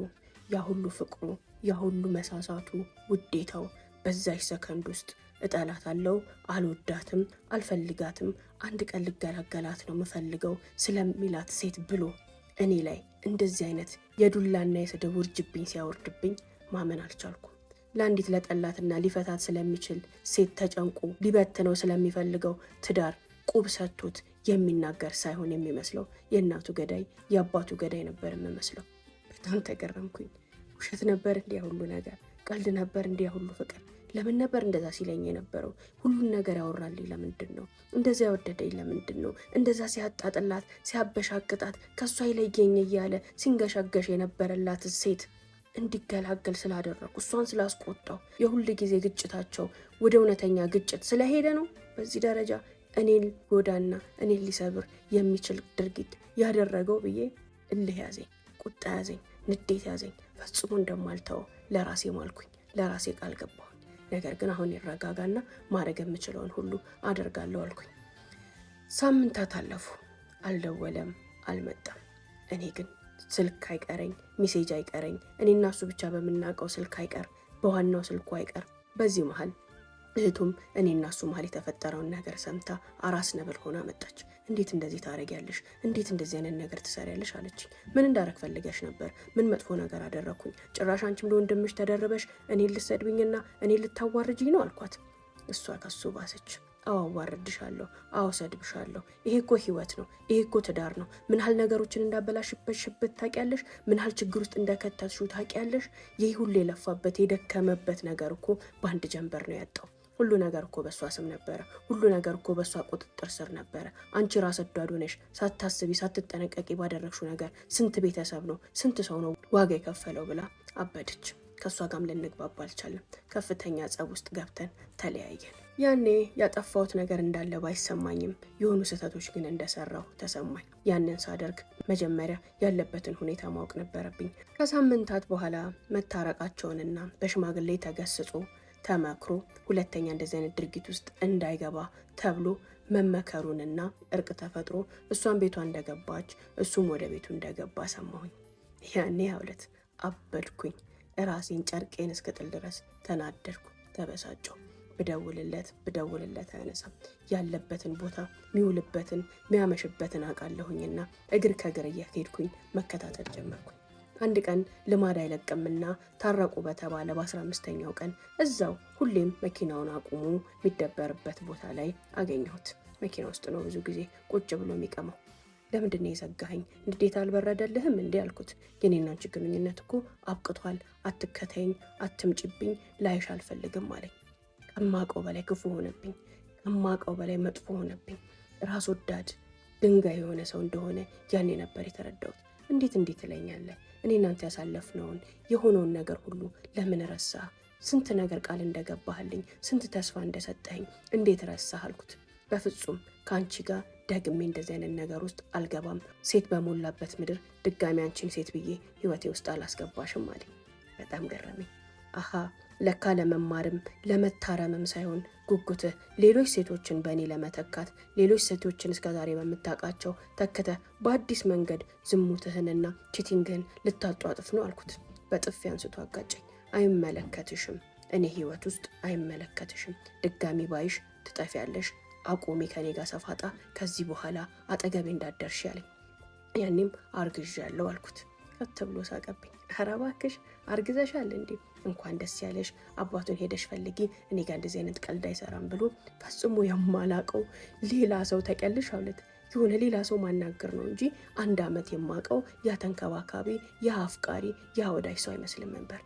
Speaker 1: ያ ሁሉ ፍቅሩ፣ ያ ሁሉ መሳሳቱ፣ ውዴታው በዛች ሰከንድ ውስጥ እጠላታለሁ፣ አልወዳትም፣ አልፈልጋትም፣ አንድ ቀን ልገላገላት ነው የምፈልገው ስለሚላት ሴት ብሎ እኔ ላይ እንደዚህ አይነት የዱላና የስድብ ውርጅብኝ ሲያወርድብኝ ማመን አልቻልኩም። ለአንዲት ለጠላትና ሊፈታት ስለሚችል ሴት ተጨንቆ ሊበትነው ስለሚፈልገው ትዳር ቁብ ሰጥቶት የሚናገር ሳይሆን የሚመስለው የእናቱ ገዳይ የአባቱ ገዳይ ነበር የምመስለው። በጣም ተገረምኩኝ። ውሸት ነበር እንዲያ ሁሉ ነገር? ቀልድ ነበር እንዲያ ሁሉ ፍቅር? ለምን ነበር እንደዛ ሲለኝ የነበረው? ሁሉን ነገር ያወራልኝ ለምንድን ነው? እንደዛ ያወደደኝ ለምንድን ነው? እንደዛ ሲያጣጥላት ሲያበሻቅጣት ከሷ ይለየኝ እያለ ሲንገሻገሽ የነበረላት ሴት እንዲገላገል ስላደረኩ እሷን ስላስቆጣው የሁል ጊዜ ግጭታቸው ወደ እውነተኛ ግጭት ስለሄደ ነው በዚህ ደረጃ እኔን ጎዳና እኔን ሊሰብር የሚችል ድርጊት ያደረገው ብዬ እልህ ያዘኝ፣ ቁጣ ያዘኝ፣ ንዴት ያዘኝ። ፈጽሞ እንደማልተው ለራሴ ማልኩኝ፣ ለራሴ ቃል ገባሁ። ነገር ግን አሁን ይረጋጋና ማድረግ የምችለውን ሁሉ አደርጋለሁ አልኩኝ። ሳምንታት አለፉ። አልደወለም፣ አልመጣም። እኔ ግን ስልክ አይቀረኝ፣ ሚሴጅ አይቀረኝ፣ እኔና እሱ ብቻ በምናውቀው ስልክ አይቀር፣ በዋናው ስልኩ አይቀር። በዚህ መሀል እህቱም እኔና እሱ መሀል የተፈጠረውን ነገር ሰምታ አራስ ነብል ሆና መጣች። እንዴት እንደዚህ ታረጊያለሽ? እንዴት እንደዚህ አይነት ነገር ትሰሪያለሽ? አለችኝ። ምን እንዳረግ ፈልገሽ ነበር? ምን መጥፎ ነገር አደረኩኝ? ጭራሽ አንቺም ለወንድምሽ ተደረበሽ እኔን ልትሰድብኝና እኔን ልታዋርጅኝ ነው አልኳት። እሷ ከሱ ባሰች። አዎ አዋርድሻለሁ፣ አዎ ሰድብሻለሁ። ይሄ እኮ ህይወት ነው፣ ይሄ እኮ ትዳር ነው። ምን ያህል ነገሮችን እንዳበላሽበት ታውቂያለሽ? ምን ያህል ችግር ውስጥ እንደከተትሽው ታውቂያለሽ? ይህ ሁሉ የለፋበት የደከመበት ነገር እኮ በአንድ ጀንበር ነው ያጣው። ሁሉ ነገር እኮ በሷ ስም ነበረ። ሁሉ ነገር እኮ በሷ ቁጥጥር ስር ነበረ። አንቺ ራስ ወዳድ ሆነሽ ሳታስቢ ሳትጠነቀቂ ባደረግሽው ነገር ስንት ቤተሰብ ነው ስንት ሰው ነው ዋጋ የከፈለው ብላ አበደች። ከሷ ጋርም ልንግባባ አልቻለም። ከፍተኛ ጸብ ውስጥ ገብተን ተለያየን። ያኔ ያጠፋሁት ነገር እንዳለ ባይሰማኝም የሆኑ ስህተቶች ግን እንደሰራሁ ተሰማኝ። ያንን ሳደርግ መጀመሪያ ያለበትን ሁኔታ ማወቅ ነበረብኝ። ከሳምንታት በኋላ መታረቃቸውንና በሽማግሌ ተገስጾ ተመክሮ ሁለተኛ እንደዚህ አይነት ድርጊት ውስጥ እንዳይገባ ተብሎ መመከሩንና እርቅ ተፈጥሮ እሷን ቤቷ እንደገባች እሱም ወደ ቤቱ እንደገባ ሰማሁኝ። ያኔ ያውለት አበድኩኝ። ራሴን ጨርቄን እስክጥል ድረስ ተናደድኩ፣ ተበሳጨሁ። ብደውልለት አያነሳም። ያለበትን ቦታ ሚውልበትን ሚያመሽበትን አውቃለሁኝና እግር ከእግር እየሄድኩኝ መከታተል ጀመርኩኝ። አንድ ቀን ልማድ አይለቅምና ታረቁ በተባለ በ15ኛው ቀን እዛው ሁሌም መኪናውን አቁሙ የሚደበርበት ቦታ ላይ አገኘሁት። መኪና ውስጥ ነው ብዙ ጊዜ ቁጭ ብሎ የሚቀመው። ለምንድን ነው የዘጋኸኝ? እንዴት አልበረደልህም እንዴ አልኩት። የኔና አንቺ ግንኙነት እኮ አብቅቷል። አትከተኝ፣ አትምጭብኝ፣ ላይሽ አልፈልግም አለኝ። ከማውቀው በላይ ክፉ ሆነብኝ። ከማውቀው በላይ መጥፎ ሆነብኝ። ራስ ወዳድ ድንጋይ የሆነ ሰው እንደሆነ ያኔ ነበር የተረዳሁት። እንዴት እለኛለህ? እኔ እናንተ ያሳለፍነውን የሆነውን ነገር ሁሉ ለምን ረሳ? ስንት ነገር ቃል እንደገባህልኝ፣ ስንት ተስፋ እንደሰጠኸኝ እንዴት ረሳህ አልኩት። በፍጹም ከአንቺ ጋር ደግሜ እንደዚህ አይነት ነገር ውስጥ አልገባም። ሴት በሞላበት ምድር ድጋሚ አንቺን ሴት ብዬ ህይወቴ ውስጥ አላስገባሽም አለኝ። በጣም ገረመኝ። አሃ ለካ ለመማርም ለመታረምም ሳይሆን ጉጉትህ ሌሎች ሴቶችን በእኔ ለመተካት ሌሎች ሴቶችን እስከዛሬ በምታውቃቸው ተክተህ በአዲስ መንገድ ዝሙትህንና ቺቲንግህን ልታጧጥፍ ነው አልኩት። በጥፊ አንስቶ አጋጨኝ። አይመለከትሽም፣ እኔ ህይወት ውስጥ አይመለከትሽም። ድጋሚ ባይሽ ትጠፊያለሽ። አቁሚ ከኔ ጋር ሰፋጣ፣ ከዚህ በኋላ አጠገቤ እንዳደርሽ ያለኝ። ያኔም አርግዣለሁ አልኩት። ከት ብሎ ሳቀብኝ። ኧረ እባክሽ አርግዘሻል እንዴ? እንኳን ደስ ያለሽ፣ አባቱን ሄደሽ ፈልጊ፣ እኔ ጋር እንደዚህ አይነት ቀልድ አይሰራም ብሎ ፈጽሞ የማላቀው ሌላ ሰው ተቀልሽ አውለት የሆነ ሌላ ሰው ማናገር ነው እንጂ 1 ዓመት የማቀው ያ ተንከባካቢ፣ ያ አፍቃሪ፣ ያ ወዳጅ ሰው አይመስልም ነበር።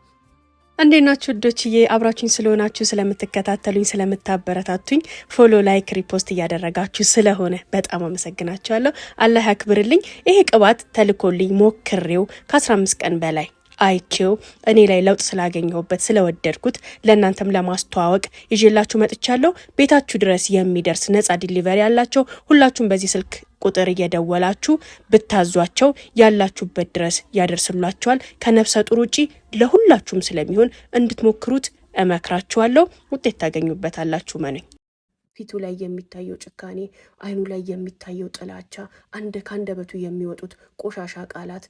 Speaker 2: እንዴት ናችሁ ውዶችዬ? አብራችሁኝ ስለሆናችሁ ስለምትከታተሉኝ ስለምታበረታቱኝ ፎሎ ላይክ ሪፖስት እያደረጋችሁ ስለሆነ በጣም አመሰግናችኋለሁ። አላህ ያክብርልኝ። ይሄ ቅባት ተልኮልኝ ሞክሬው ከ15 ቀን በላይ አይቼው እኔ ላይ ለውጥ ስላገኘሁበት ስለወደድኩት ለእናንተም ለማስተዋወቅ ይዤላችሁ መጥቻለሁ። ቤታችሁ ድረስ የሚደርስ ነፃ ዲሊቨሪ ያላቸው ሁላችሁም በዚህ ስልክ ቁጥር እየደወላችሁ ብታዟቸው ያላችሁበት ድረስ ያደርስላችኋል። ከነፍሰ ጡር ውጪ ለሁላችሁም ስለሚሆን እንድትሞክሩት እመክራችኋለሁ። ውጤት ታገኙበታላችሁ መነኝ።
Speaker 1: ፊቱ ላይ የሚታየው ጭካኔ፣ አይኑ ላይ የሚታየው ጥላቻ፣ ከአንደበቱ የሚወጡት ቆሻሻ ቃላት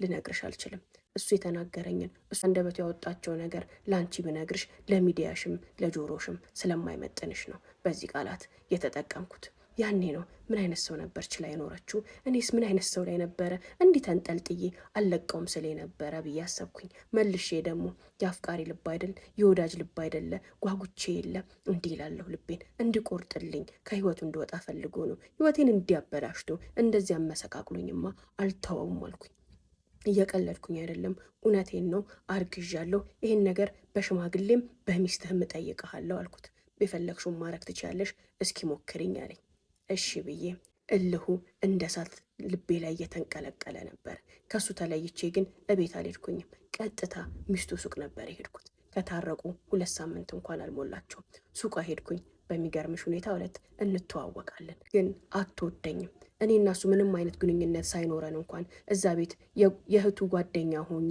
Speaker 1: ልነግርሽ አልችልም። እሱ የተናገረኝን እሱ አንደበቱ ያወጣቸው ነገር ላንቺ ብነግርሽ ለሚዲያሽም ለጆሮሽም ስለማይመጥንሽ ነው በዚህ ቃላት የተጠቀምኩት። ያኔ ነው ምን አይነት ሰው ነበር ችላ የኖረችው፣ እኔስ ምን አይነት ሰው ላይ ነበረ እንዲህ ተንጠልጥዬ አለቀውም ስለ ነበረ ብዬ አሰብኩኝ። መልሼ ደግሞ የአፍቃሪ ልብ አይደል የወዳጅ ልብ አይደለ ጓጉቼ የለ እንዲህ ይላለሁ ልቤን እንዲቆርጥልኝ ከህይወቱ እንዲወጣ ፈልጎ ነው ህይወቴን እንዲያበላሽቶ እንደዚያ መሰቃቅሎኝማ አልተወውም አልኩኝ። እየቀለድኩኝ አይደለም፣ እውነቴን ነው። አርግዣለሁ። ይሄን ነገር በሽማግሌም በሚስትህም እጠይቅሃለሁ አልኩት። በፈለግሽው ማረግ ትችያለሽ፣ እስኪ ሞክሪኝ አለኝ። እሺ ብዬ እልሁ እንደ እሳት ልቤ ላይ እየተንቀለቀለ ነበር። ከሱ ተለይቼ ግን እቤት አልሄድኩኝም። ቀጥታ ሚስቱ ሱቅ ነበር የሄድኩት። ከታረቁ 2 ሳምንት እንኳን አልሞላቸውም። ሱቃ ሄድኩኝ። በሚገርምሽ ሁኔታ ሁለት እንተዋወቃለን፣ ግን አትወደኝም። እኔ እና እሱ ምንም አይነት ግንኙነት ሳይኖረን እንኳን እዛ ቤት የእህቱ ጓደኛ ሆኜ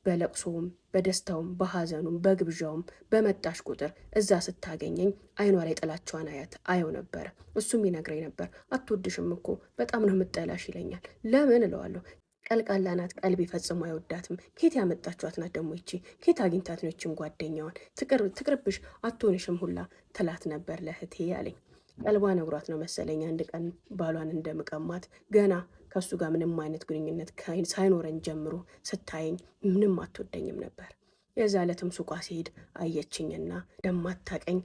Speaker 1: በለቅሶውም በደስታውም በሐዘኑም በግብዣውም በመጣሽ ቁጥር እዛ ስታገኘኝ አይኗ ላይ ጥላቻዋን አየው ነበር። እሱም ይነግረኝ ነበር፣ አትወድሽም እኮ በጣም ነው የምጠላሽ ይለኛል። ለምን እለዋለሁ። ቀልቃላ ናት፣ ቀልቤ ፈጽሞ አይወዳትም። ኬት ያመጣችኋት ናት ደግሞ ይቺ? ኬት አግኝታት ነው ይቺን ጓደኛዋን? ትቅርብሽ፣ አትሆንሽም ሁላ ትላት ነበር ለእህቴ አለኝ። ቀልቧ ነግሯት ነው መሰለኝ አንድ ቀን ባሏን እንደምቀማት። ገና ከሱ ጋር ምንም አይነት ግንኙነት ሳይኖረን ጀምሮ ስታየኝ ምንም አትወደኝም ነበር። የዛ ዕለትም ሱቋ ሲሄድ አየችኝና ደማታቀኝ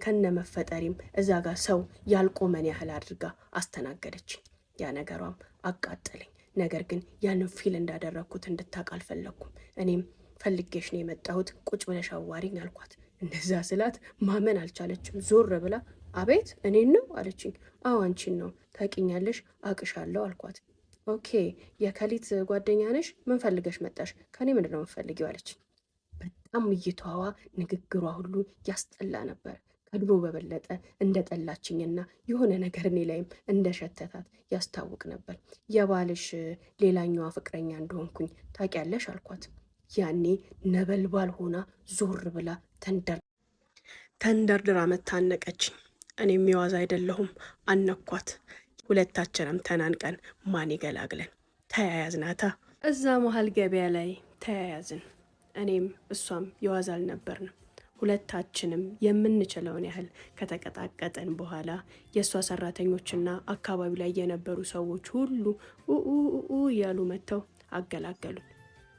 Speaker 1: ከነ መፈጠሪም እዛ ጋር ሰው ያልቆመን ያህል አድርጋ አስተናገደችኝ። ያ ነገሯም አቃጠለኝ። ነገር ግን ያንን ፊል እንዳደረግኩት እንድታውቅ አልፈለግኩም። እኔም ፈልጌሽ ነው የመጣሁት፣ ቁጭ ብለሽ አዋሪኝ አልኳት። እንደዛ ስላት ማመን አልቻለችም። ዞር ብላ አቤት እኔን ነው አለችኝ። አዎ አንቺን ነው፣ ታውቂኛለሽ፣ አቅሻለሁ አልኳት። ኦኬ የከሊት ጓደኛ ነሽ? ምን ፈልገሽ መጣሽ? ከኔ ምንድን ነው የምትፈልጊው አለችኝ። በጣም እይታዋ ንግግሯ ሁሉ ያስጠላ ነበር። ከድሮ በበለጠ እንደጠላችኝና የሆነ ነገር እኔ ላይም እንደሸተታት ያስታውቅ ነበር። የባልሽ ሌላኛዋ ፍቅረኛ እንደሆንኩኝ ታውቂያለሽ አልኳት። ያኔ ነበልባል ሆና ዞር ብላ ተንደርድራ መታነቀችኝ። እኔም የዋዛ አይደለሁም፣ አነኳት። ሁለታችንም ተናንቀን ማን ይገላግለን ተያያዝናታ። እዛ መሀል ገበያ ላይ ተያያዝን። እኔም እሷም የዋዛ አልነበርንም። ሁለታችንም የምንችለውን ያህል ከተቀጣቀጠን በኋላ የእሷ ሰራተኞችና አካባቢ ላይ የነበሩ ሰዎች ሁሉ እያሉ መጥተው አገላገሉን።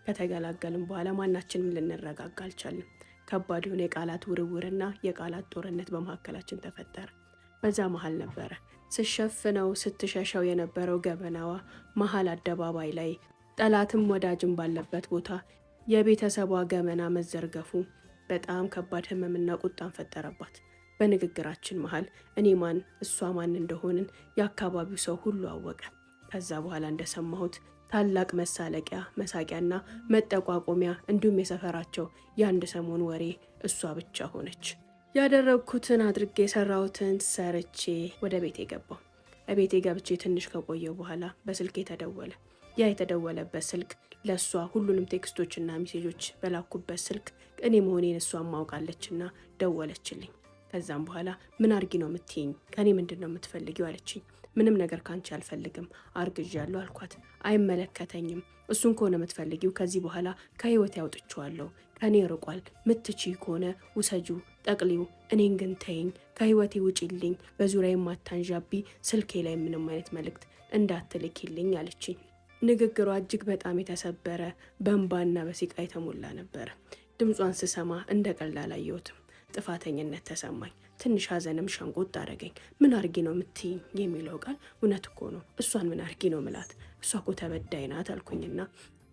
Speaker 1: ከተገላገልን በኋላ ማናችንም ልንረጋጋ አልቻልንም። ከባድ የሆነ የቃላት ውርውርና የቃላት ጦርነት በመካከላችን ተፈጠረ። በዛ መሀል ነበረ ስሸፍነው ስትሸሸው የነበረው ገበናዋ መሀል አደባባይ ላይ ጠላትም ወዳጅም ባለበት ቦታ የቤተሰቧ ገመና መዘርገፉ በጣም ከባድ ህመምና ቁጣን ፈጠረባት። በንግግራችን መሀል እኔ ማን እሷ ማን እንደሆንን የአካባቢው ሰው ሁሉ አወቀ። ከዛ በኋላ እንደሰማሁት ታላቅ መሳለቂያ መሳቂያና መጠቋቆሚያ እንዲሁም የሰፈራቸው የአንድ ሰሞን ወሬ እሷ ብቻ ሆነች። ያደረግኩትን አድርጌ የሰራሁትን ሰርቼ ወደ ቤቴ ገባሁ። ቤቴ ገብቼ ትንሽ ከቆየው በኋላ በስልክ ተደወለ። ያ የተደወለበት ስልክ ለሷ ሁሉንም ቴክስቶችና ሜሴጆች በላኩበት ስልክ እኔ መሆኔን እሷን ማውቃለችና ደወለችልኝ። ከዛም በኋላ ምን አርጊ ነው የምትይኝ? ከኔ ምንድነው የምትፈልጊው አለችኝ። ምንም ነገር ካንቺ አልፈልግም፣ አርግዣለሁ አልኳት። አይመለከተኝም። እሱን ከሆነ የምትፈልጊው ከዚህ በኋላ ከህይወት ያውጥቼዋለሁ፣ ከኔ ርቋል። ምትቺ ከሆነ ውሰጁ፣ ጠቅሊው፣ እኔን ግን ተይኝ፣ ከህይወቴ ውጪልኝ፣ በዙሪያ የማታንዣቢ፣ ስልኬ ላይ ምንም አይነት መልእክት እንዳትልኪልኝ አለችኝ። ንግግሯ እጅግ በጣም የተሰበረ በእንባና በሲቃ የተሞላ ነበረ። ድምጿን ስሰማ እንደ ቀልድ አላየሁትም። ጥፋተኝነት ተሰማኝ። ትንሽ ሀዘንም ሸንቆጥ አደረገኝ። ምን አርጊ ነው የምትይኝ የሚለው ቃል እውነት እኮ ነው። እሷን ምን አርጊ ነው ምላት? እሷ እኮ ተበዳይ ናት አልኩኝና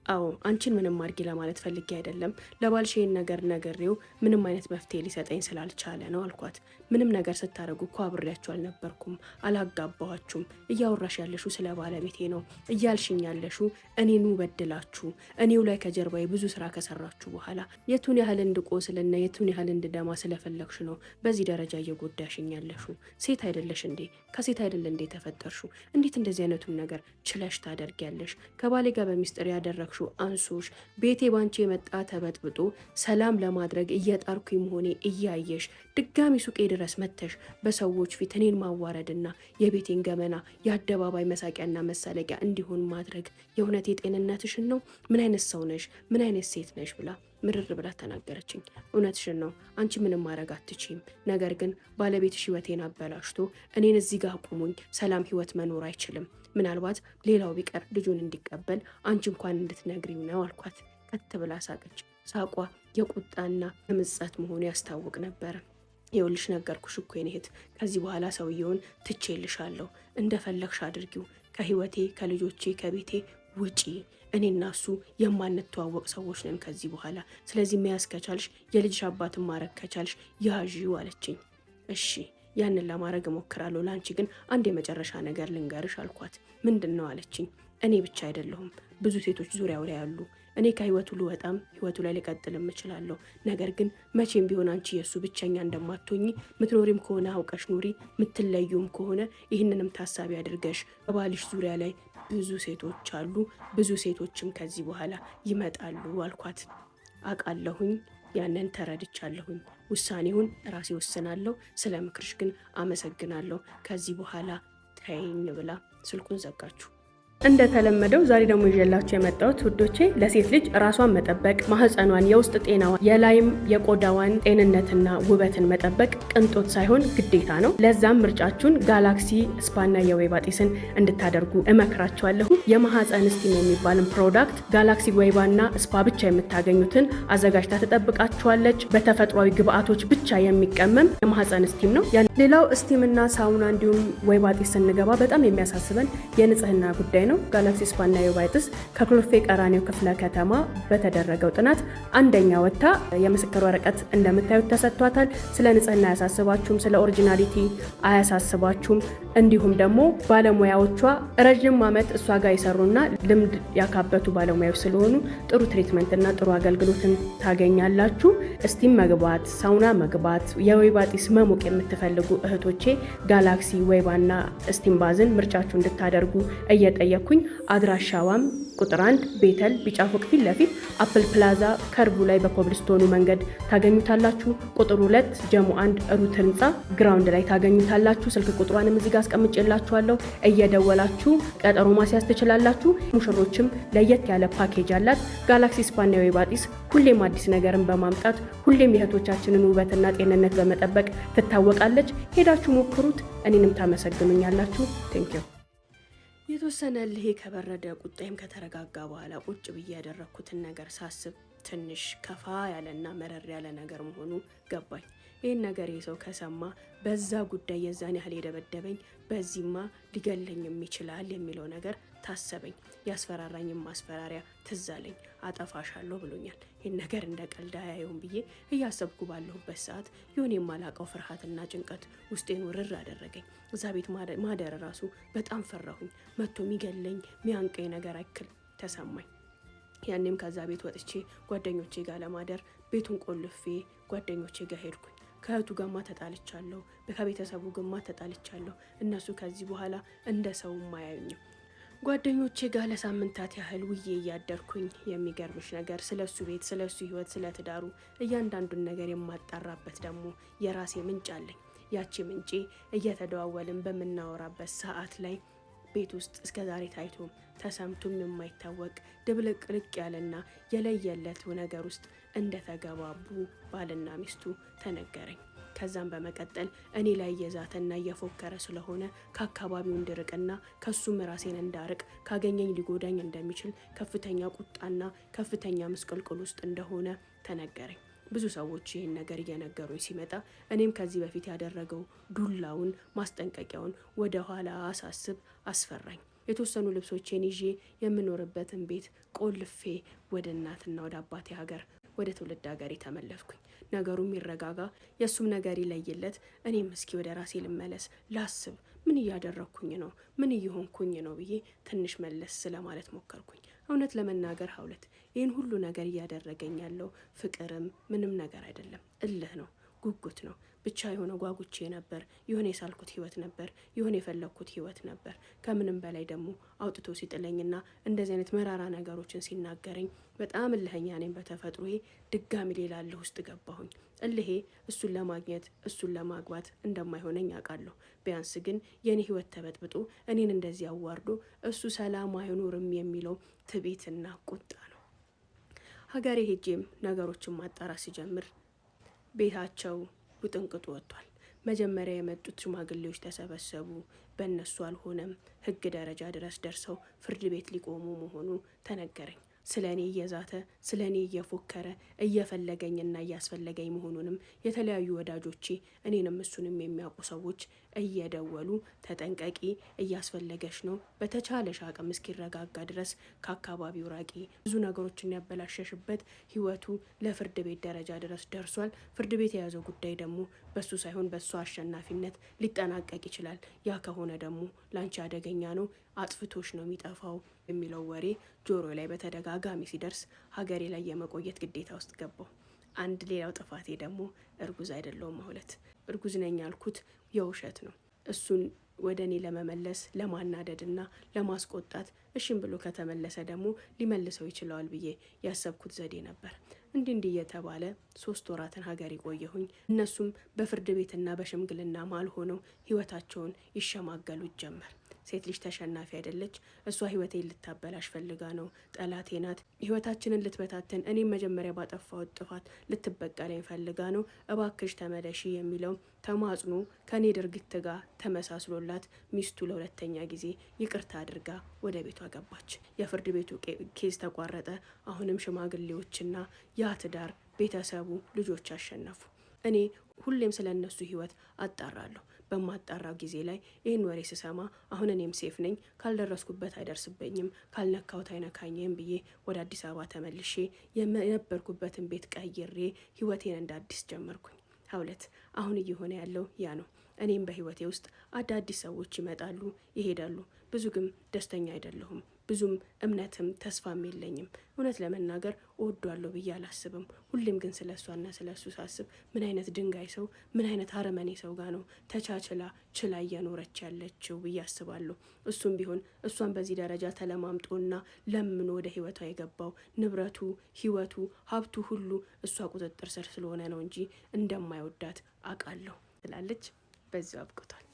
Speaker 1: አዎ አንቺን ምንም አርጊ ለማለት ፈልጌ አይደለም፣ ለባልሽን ነገር ነገሬው ምንም አይነት መፍትሄ ሊሰጠኝ ስላልቻለ ነው አልኳት። ምንም ነገር ስታደርጉ እኮ አብሬያችሁ አልነበርኩም፣ አላጋባኋችሁም። እያወራሽ ያለሽው ስለ ባለቤቴ ነው። እያልሽኝ ያለሽው እኔኑ በድላችሁ እኔው ላይ ከጀርባዬ ብዙ ስራ ከሰራችሁ በኋላ የቱን ያህል እንድቆስልና የቱን ያህል እንድደማ ስለፈለግሽ ነው በዚህ ደረጃ እየጎዳሽኝ ያለሽው። ሴት አይደለሽ እንዴ? ከሴት አይደለ እንዴ ተፈጠርሽው? እንዴት እንደዚህ አይነቱን ነገር ችለሽ ታደርጊያለሽ? ከባሌ ጋር በሚስጥር ያደረግሽው አንሶሽ ቤቴ ባንቺ የመጣ ተበጥብጦ ሰላም ለማድረግ እየጣርኩኝ መሆኔ እያየሽ ድጋሚ ሱቄ ድረስ መተሽ በሰዎች ፊት እኔን ማዋረድና የቤቴን ገመና የአደባባይ መሳቂያና መሳለቂያ እንዲሆን ማድረግ የእውነት የጤንነትሽን ነው? ምን አይነት ሰው ነሽ? ምን አይነት ሴት ነሽ? ብላ ምርር ብላ ተናገረችኝ። እውነትሽን ነው፣ አንቺ ምንም ማድረግ አትችይም። ነገር ግን ባለቤትሽ ህይወቴን አበላሽቶ እኔን እዚህ ጋር አቁሙኝ፣ ሰላም ህይወት መኖር አይችልም። ምናልባት ሌላው ቢቀር ልጁን እንዲቀበል አንቺ እንኳን እንድትነግሪው ነው አልኳት። ከት ብላ ሳቀች። ሳቋ የቁጣና የምጸት መሆኑ ያስታውቅ ነበረ። ይኸውልሽ ነገርኩሽ እኮ የኔ እህት፣ ከዚህ በኋላ ሰውየውን ትቼልሻለሁ። እንደፈለግሽ አድርጊው። ከህይወቴ፣ ከልጆቼ፣ ከቤቴ ውጪ። እኔና እሱ የማንተዋወቅ ሰዎች ነን ከዚህ በኋላ። ስለዚህ መያዝ ከቻልሽ፣ የልጅሽ አባትን ማረግ ከቻልሽ ያዢው አለችኝ። እሺ ያንን ለማድረግ እሞክራለሁ። ላንቺ ግን አንድ የመጨረሻ ነገር ልንገርሽ አልኳት። ምንድን ነው አለችኝ። እኔ ብቻ አይደለሁም፣ ብዙ ሴቶች ዙሪያው ላይ አሉ። እኔ ከህይወቱ ልወጣም ህይወቱ ላይ ልቀጥልም እችላለሁ። ነገር ግን መቼም ቢሆን አንቺ የእሱ ብቸኛ እንደማትሆኚ፣ ምትኖሪም ከሆነ አውቀሽ ኑሪ፣ ምትለዩም ከሆነ ይህንንም ታሳቢ አድርገሽ በባልሽ ዙሪያ ላይ ብዙ ሴቶች አሉ፣ ብዙ ሴቶችም ከዚህ በኋላ ይመጣሉ አልኳት። አውቃለሁኝ፣ ያንን ተረድቻለሁኝ። ውሳኔውን ራሴ ወስናለሁ። ስለ ምክርሽ ግን አመሰግናለሁ። ከዚህ በኋላ ተይኝ ብላ ስልኩን ዘጋችሁ።
Speaker 2: እንደተለመደው ዛሬ ደግሞ ይዤላችሁ የመጣሁት ውዶቼ ለሴት ልጅ ራሷን መጠበቅ፣ ማህፀኗን፣ የውስጥ ጤናዋን፣ የላይም የቆዳዋን ጤንነትና ውበትን መጠበቅ ቅንጦት ሳይሆን ግዴታ ነው። ለዛም ምርጫችሁን ጋላክሲ ስፓና የወይባ ጢስን እንድታደርጉ እመክራችኋለሁ። የማህፀን ስቲም የሚባልን ፕሮዳክት ጋላክሲ ወይባና ስፓ ብቻ የምታገኙትን አዘጋጅታ ትጠብቃችኋለች። በተፈጥሯዊ ግብአቶች ብቻ የሚቀመም የማህፀን ስቲም ነው። ሌላው ስቲምና ሳውና እንዲሁም ወይባ ጢስ ስንገባ በጣም የሚያሳስበን የንጽህና ጉዳይ ነው። ጋላክሲ ስፓና የወይባ ጢስ ከኮልፌ ቀራኒዮ ክፍለ ከተማ በተደረገው ጥናት አንደኛ ወጥታ የምስክር ወረቀት እንደምታዩት ተሰጥቷታል። ስለ ንጽህና አያሳስባችሁም፣ ስለ ኦሪጂናሊቲ አያሳስባችሁም። እንዲሁም ደግሞ ባለሙያዎቿ ረጅም ዓመት እሷ ጋር የሰሩና ልምድ ያካበቱ ባለሙያዎች ስለሆኑ ጥሩ ትሪትመንትና ጥሩ አገልግሎትን ታገኛላችሁ። ስቲም መግባት፣ ሳውና መግባት፣ የወይባ ጢስ መሞቅ የምትፈልጉ እህቶቼ ጋላክሲ ወይባና ስቲም ባዝን ምርጫችሁ እንድታደርጉ እየጠየኩኝ አድራሻዋም ቁጥር 1 ቤተል ቢጫ ፎቅ ፊት ለፊት አፕል ፕላዛ ከርቡ ላይ በኮብልስቶኑ መንገድ ታገኙታላችሁ። ቁጥር 2 ጀሞ 1 ሩት ህንፃ ግራውንድ ላይ ታገኙታላችሁ። ስልክ ቁጥሯንም እዚህ ጋር አስቀምጬላችኋለሁ። እየደወላችሁ ቀጠሮ ማስያዝ ትችላላችሁ። ሙሽሮችም ለየት ያለ ፓኬጅ አላት። ጋላክሲ ስፓና የወይባ ጢስ ሁሌም አዲስ ነገርን በማምጣት ሁሌም የእህቶቻችንን ውበትና ጤንነት በመጠበቅ ትታወቃለች። ሄዳችሁ ሞክሩት፣ እኔንም ታመሰግኑኛላችሁ። ቴንኪው። የተወሰነ ልሄ ከበረደ ቁጣይም ከተረጋጋ በኋላ ቁጭ ብዬ ያደረኩትን ነገር ሳስብ ትንሽ ከፋ ያለና መረር ያለ ነገር መሆኑ ገባኝ። ይህን ነገር የሰው ከሰማ በዛ ጉዳይ የዛን ያህል የደበደበኝ በዚህማ ሊገለኝም ይችላል የሚለው ነገር ታሰበኝ። ያስፈራራኝም ማስፈራሪያ ትዛለኝ። አጠፋሻለሁ ብሎኛል። ይህን ነገር እንደ ቀልድ አያየውም ብዬ እያሰብኩ ባለሁበት ሰዓት የሆነ የማላቀው ፍርሃትና ጭንቀት ውስጤን ውርር አደረገኝ። እዛ ቤት ማደር ራሱ በጣም ፈራሁኝ። መጥቶ የሚገለኝ ሚያንቀኝ ነገር አይክል ተሰማኝ። ያኔም ከዛ ቤት ወጥቼ ጓደኞቼ ጋር ለማደር ቤቱን ቆልፌ ጓደኞቼ ጋር ሄድኩኝ። ከእህቱ ጋማ ተጣልቻለሁ፣ ከቤተሰቡ ጋማ ተጣልቻለሁ። እነሱ ከዚህ በኋላ እንደ ሰው አያዩኝም።
Speaker 1: ጓደኞቼ ጋር ለሳምንታት ያህል ውዬ እያደርኩኝ የሚገርምሽ ነገር ስለሱ ቤት፣ ስለሱ ህይወት፣ ስለ ትዳሩ እያንዳንዱን ነገር የማጣራበት ደግሞ የራሴ ምንጭ አለኝ። ያቺ ምንጬ እየተደዋወልን በምናወራበት ሰዓት ላይ ቤት ውስጥ እስከ ዛሬ ታይቶም ተሰምቶም የማይታወቅ ድብልቅልቅ ያለና የለየለት ነገር ውስጥ እንደተገባቡ ባልና ሚስቱ ተነገረኝ። ከዛም በመቀጠል እኔ ላይ እየዛተና እየፎከረ ስለሆነ ከአካባቢው እንድርቅና ከሱም ራሴን እንዳርቅ ካገኘኝ ሊጎዳኝ እንደሚችል ከፍተኛ ቁጣና ከፍተኛ ምስቅልቅል ውስጥ እንደሆነ ተነገረኝ። ብዙ ሰዎች ይህን ነገር እየነገሩኝ ሲመጣ እኔም ከዚህ በፊት ያደረገው ዱላውን ማስጠንቀቂያውን ወደ ኋላ አሳስብ አስፈራኝ። የተወሰኑ ልብሶቼን ይዤ የምኖርበትን ቤት ቆልፌ ወደ እናትና ወደ አባቴ ሀገር ወደ ትውልድ ሀገሬ ተመለስኩኝ። ነገሩም ይረጋጋ፣ የእሱም ነገር ይለይለት፣ እኔም እስኪ ወደ ራሴ ልመለስ፣ ላስብ፣ ምን እያደረግኩኝ ነው፣ ምን እየሆንኩኝ ነው ብዬ ትንሽ መለስ ስለማለት ሞከርኩኝ። እውነት ለመናገር ሀውለት ይህን ሁሉ ነገር እያደረገኝ ያለው ፍቅርም ምንም ነገር አይደለም፣ እልህ ነው፣ ጉጉት ነው። ብቻ የሆነ ጓጉቼ ነበር፣ የሆነ የሳልኩት ህይወት ነበር፣ የሆነ የፈለግኩት ህይወት ነበር። ከምንም በላይ ደግሞ አውጥቶ ሲጥለኝና እንደዚህ አይነት መራራ ነገሮችን ሲናገረኝ በጣም እልህኛ ነኝ በተፈጥሮዬ። ድጋሚ ሌላ እልህ ውስጥ ገባሁኝ። እልሄ እሱን ለማግኘት እሱን ለማግባት እንደማይሆነኝ አውቃለሁ። ቢያንስ ግን የኔ ህይወት ተበጥብጦ እኔን እንደዚህ አዋርዶ እሱ ሰላም አይኖርም የሚለው ትዕቢትና ቁጣ ነው። ሀገሬ ሄጄም ነገሮችን ማጣራት ሲጀምር ቤታቸው ውጥንቅጡ ወጥቷል። መጀመሪያ የመጡት ሽማግሌዎች ተሰበሰቡ። በእነሱ አልሆነም፣ ህግ ደረጃ ድረስ ደርሰው ፍርድ ቤት ሊቆሙ መሆኑ ተነገረኝ። ስለ እኔ እየዛተ ስለ እኔ እየፎከረ እየፈለገኝና እያስፈለገኝ መሆኑንም የተለያዩ ወዳጆቼ እኔንም እሱንም የሚያውቁ ሰዎች እየደወሉ ተጠንቀቂ፣ እያስፈለገሽ ነው፣ በተቻለሽ አቅም እስኪረጋጋ ድረስ ከአካባቢው ራቂ፣ ብዙ ነገሮችን ያበላሸሽበት ህይወቱ ለፍርድ ቤት ደረጃ ድረስ ደርሷል። ፍርድ ቤት የያዘው ጉዳይ ደግሞ በሱ ሳይሆን በሱ አሸናፊነት ሊጠናቀቅ ይችላል። ያ ከሆነ ደግሞ ላንቺ አደገኛ ነው፣ አጥፍቶሽ ነው የሚጠፋው የሚለው ወሬ ጆሮ ላይ በተደጋጋሚ ሲደርስ ሀገሬ ላይ የመቆየት ግዴታ ውስጥ ገባው። አንድ ሌላው ጥፋቴ ደግሞ እርጉዝ አይደለሁም ማለት እርጉዝ ነኝ ያልኩት የውሸት ነው። እሱን ወደ እኔ ለመመለስ ለማናደድና ለማስቆጣት እሽም ብሎ ከተመለሰ ደግሞ ሊመልሰው ይችላል ብዬ ያሰብኩት ዘዴ ነበር። እንዲህ እየተባለ 3 ወራትን ሀገር ቆየሁኝ። እነሱም በፍርድ ቤትና በሽምግልና ማል ሆነው ህይወታቸውን ይሸማገሉት ጀመር። ሴት ልጅ ተሸናፊ አይደለች። እሷ ህይወቴን ልታበላሽ ፈልጋ ነው፣ ጠላቴ ናት፣ ህይወታችንን ልትበታተን፣ እኔም መጀመሪያ ባጠፋሁት ጥፋት ልትበቀለኝ ፈልጋ ነው፣ እባክሽ ተመለሺ የሚለው ተማጽኖ ከኔ ድርጊት ጋር ተመሳስሎላት ሚስቱ ለሁለተኛ ጊዜ ይቅርታ አድርጋ ወደ ቤቷ ገባች። የፍርድ ቤቱ ኬዝ ተቋረጠ። አሁንም ሽማግሌዎችና ያ ትዳር ቤተሰቡ ልጆች አሸነፉ። እኔ ሁሌም ስለ እነሱ ህይወት አጣራለሁ። በማጣራው ጊዜ ላይ ይህን ወሬ ስሰማ አሁን እኔም ሴፍ ነኝ፣ ካልደረስኩበት አይደርስበኝም፣ ካልነካውት አይነካኝም ብዬ ወደ አዲስ አበባ ተመልሼ የነበርኩበትን ቤት ቀይሬ ህይወቴን እንደ አዲስ ጀመርኩኝ። ሀውለት አሁን እየሆነ ያለው ያ ነው። እኔም በህይወቴ ውስጥ አዳዲስ ሰዎች ይመጣሉ ይሄዳሉ። ብዙ ግን ደስተኛ አይደለሁም። ብዙም እምነትም ተስፋም የለኝም። እውነት ለመናገር እወዷለሁ ብዬ አላስብም። ሁሌም ግን ስለ እሷና ስለ እሱ ሳስብ ምን አይነት ድንጋይ ሰው፣ ምን አይነት አረመኔ ሰው ጋር ነው ተቻችላ ችላ እየኖረች ያለችው ብዬ አስባለሁ። እሱም ቢሆን እሷን በዚህ ደረጃ ተለማምጦና ለምኖ ወደ ህይወቷ የገባው ንብረቱ፣ ህይወቱ፣ ሀብቱ ሁሉ እሷ ቁጥጥር ስር ስለሆነ ነው እንጂ እንደማይወዳት አውቃለሁ ትላለች። በዚሁ አብቅቷል።